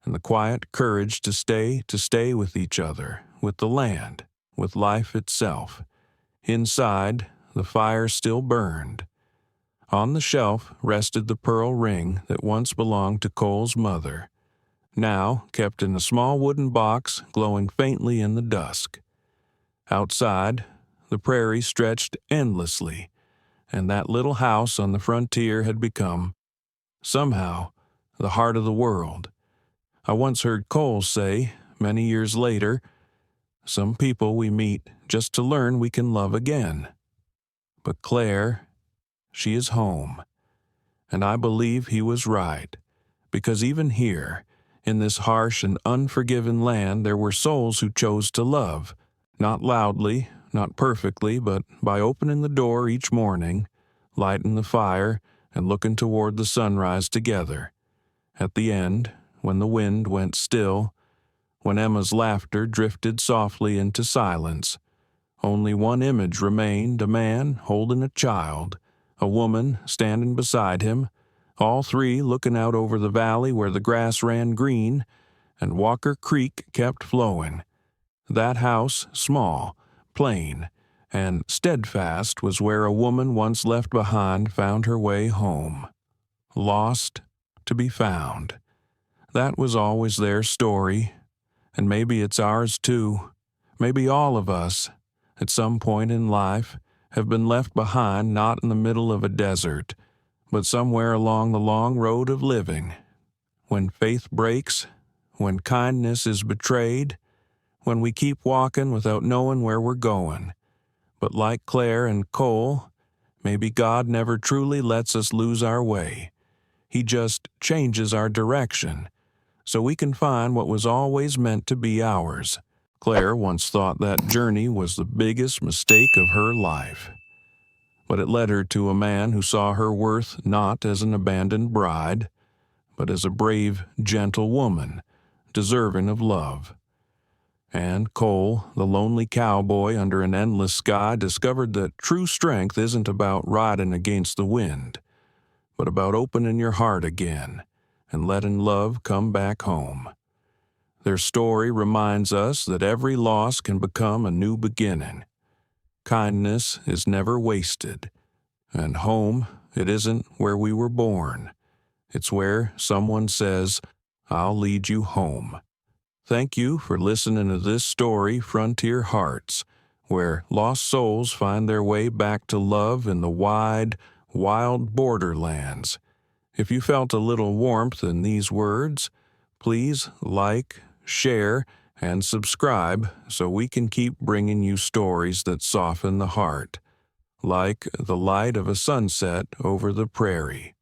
and the quiet courage to stay with each other, with the land, with life itself. Inside, the fire still burned. On the shelf rested the pearl ring that once belonged to Cole's mother, now kept in a small wooden box glowing faintly in the dusk. Outside, the prairie stretched endlessly, and that little house on the frontier had become, somehow, the heart of the world. I once heard Cole say, many years later, "Some people we meet just to learn we can love again. But Claire, she is home." And I believe he was right, because even here, in this harsh and unforgiving land, there were souls who chose to love, not loudly, not perfectly, but by opening the door each morning, lighting the fire, and looking toward the sunrise together. At the end, when the wind went still, when Emma's laughter drifted softly into silence, only one image remained, a man holding a child, a woman standing beside him, all three looking out over the valley where the grass ran green and Walker Creek kept flowing. That house, small, plain, and steadfast, was where a woman once left behind found her way home. Lost, to be found. That was always their story, and maybe it's ours too. Maybe all of us, at some point in life, have been left behind, not in the middle of a desert, but somewhere along the long road of living. When faith breaks, when kindness is betrayed, when we keep walking without knowing where we're going. But like Claire and Cole, maybe God never truly lets us lose our way. He just changes our direction, so we can find what was always meant to be ours. Claire once thought that journey was the biggest mistake of her life. But it led her to a man who saw her worth not as an abandoned bride, but as a brave, gentle woman, deserving of love. And Cole, the lonely cowboy under an endless sky, discovered that true strength isn't about riding against the wind, but about opening your heart again and letting love come back home. Their story reminds us that every loss can become a new beginning. Kindness is never wasted, and home, it isn't where we were born. It's where someone says, "I'll lead you home." Thank you for listening to this story, Frontier Hearts, where lost souls find their way back to love in the wide, wild borderlands. If you felt a little warmth in these words, please like, share, and subscribe so we can keep bringing you stories that soften the heart, like the light of a sunset over the prairie.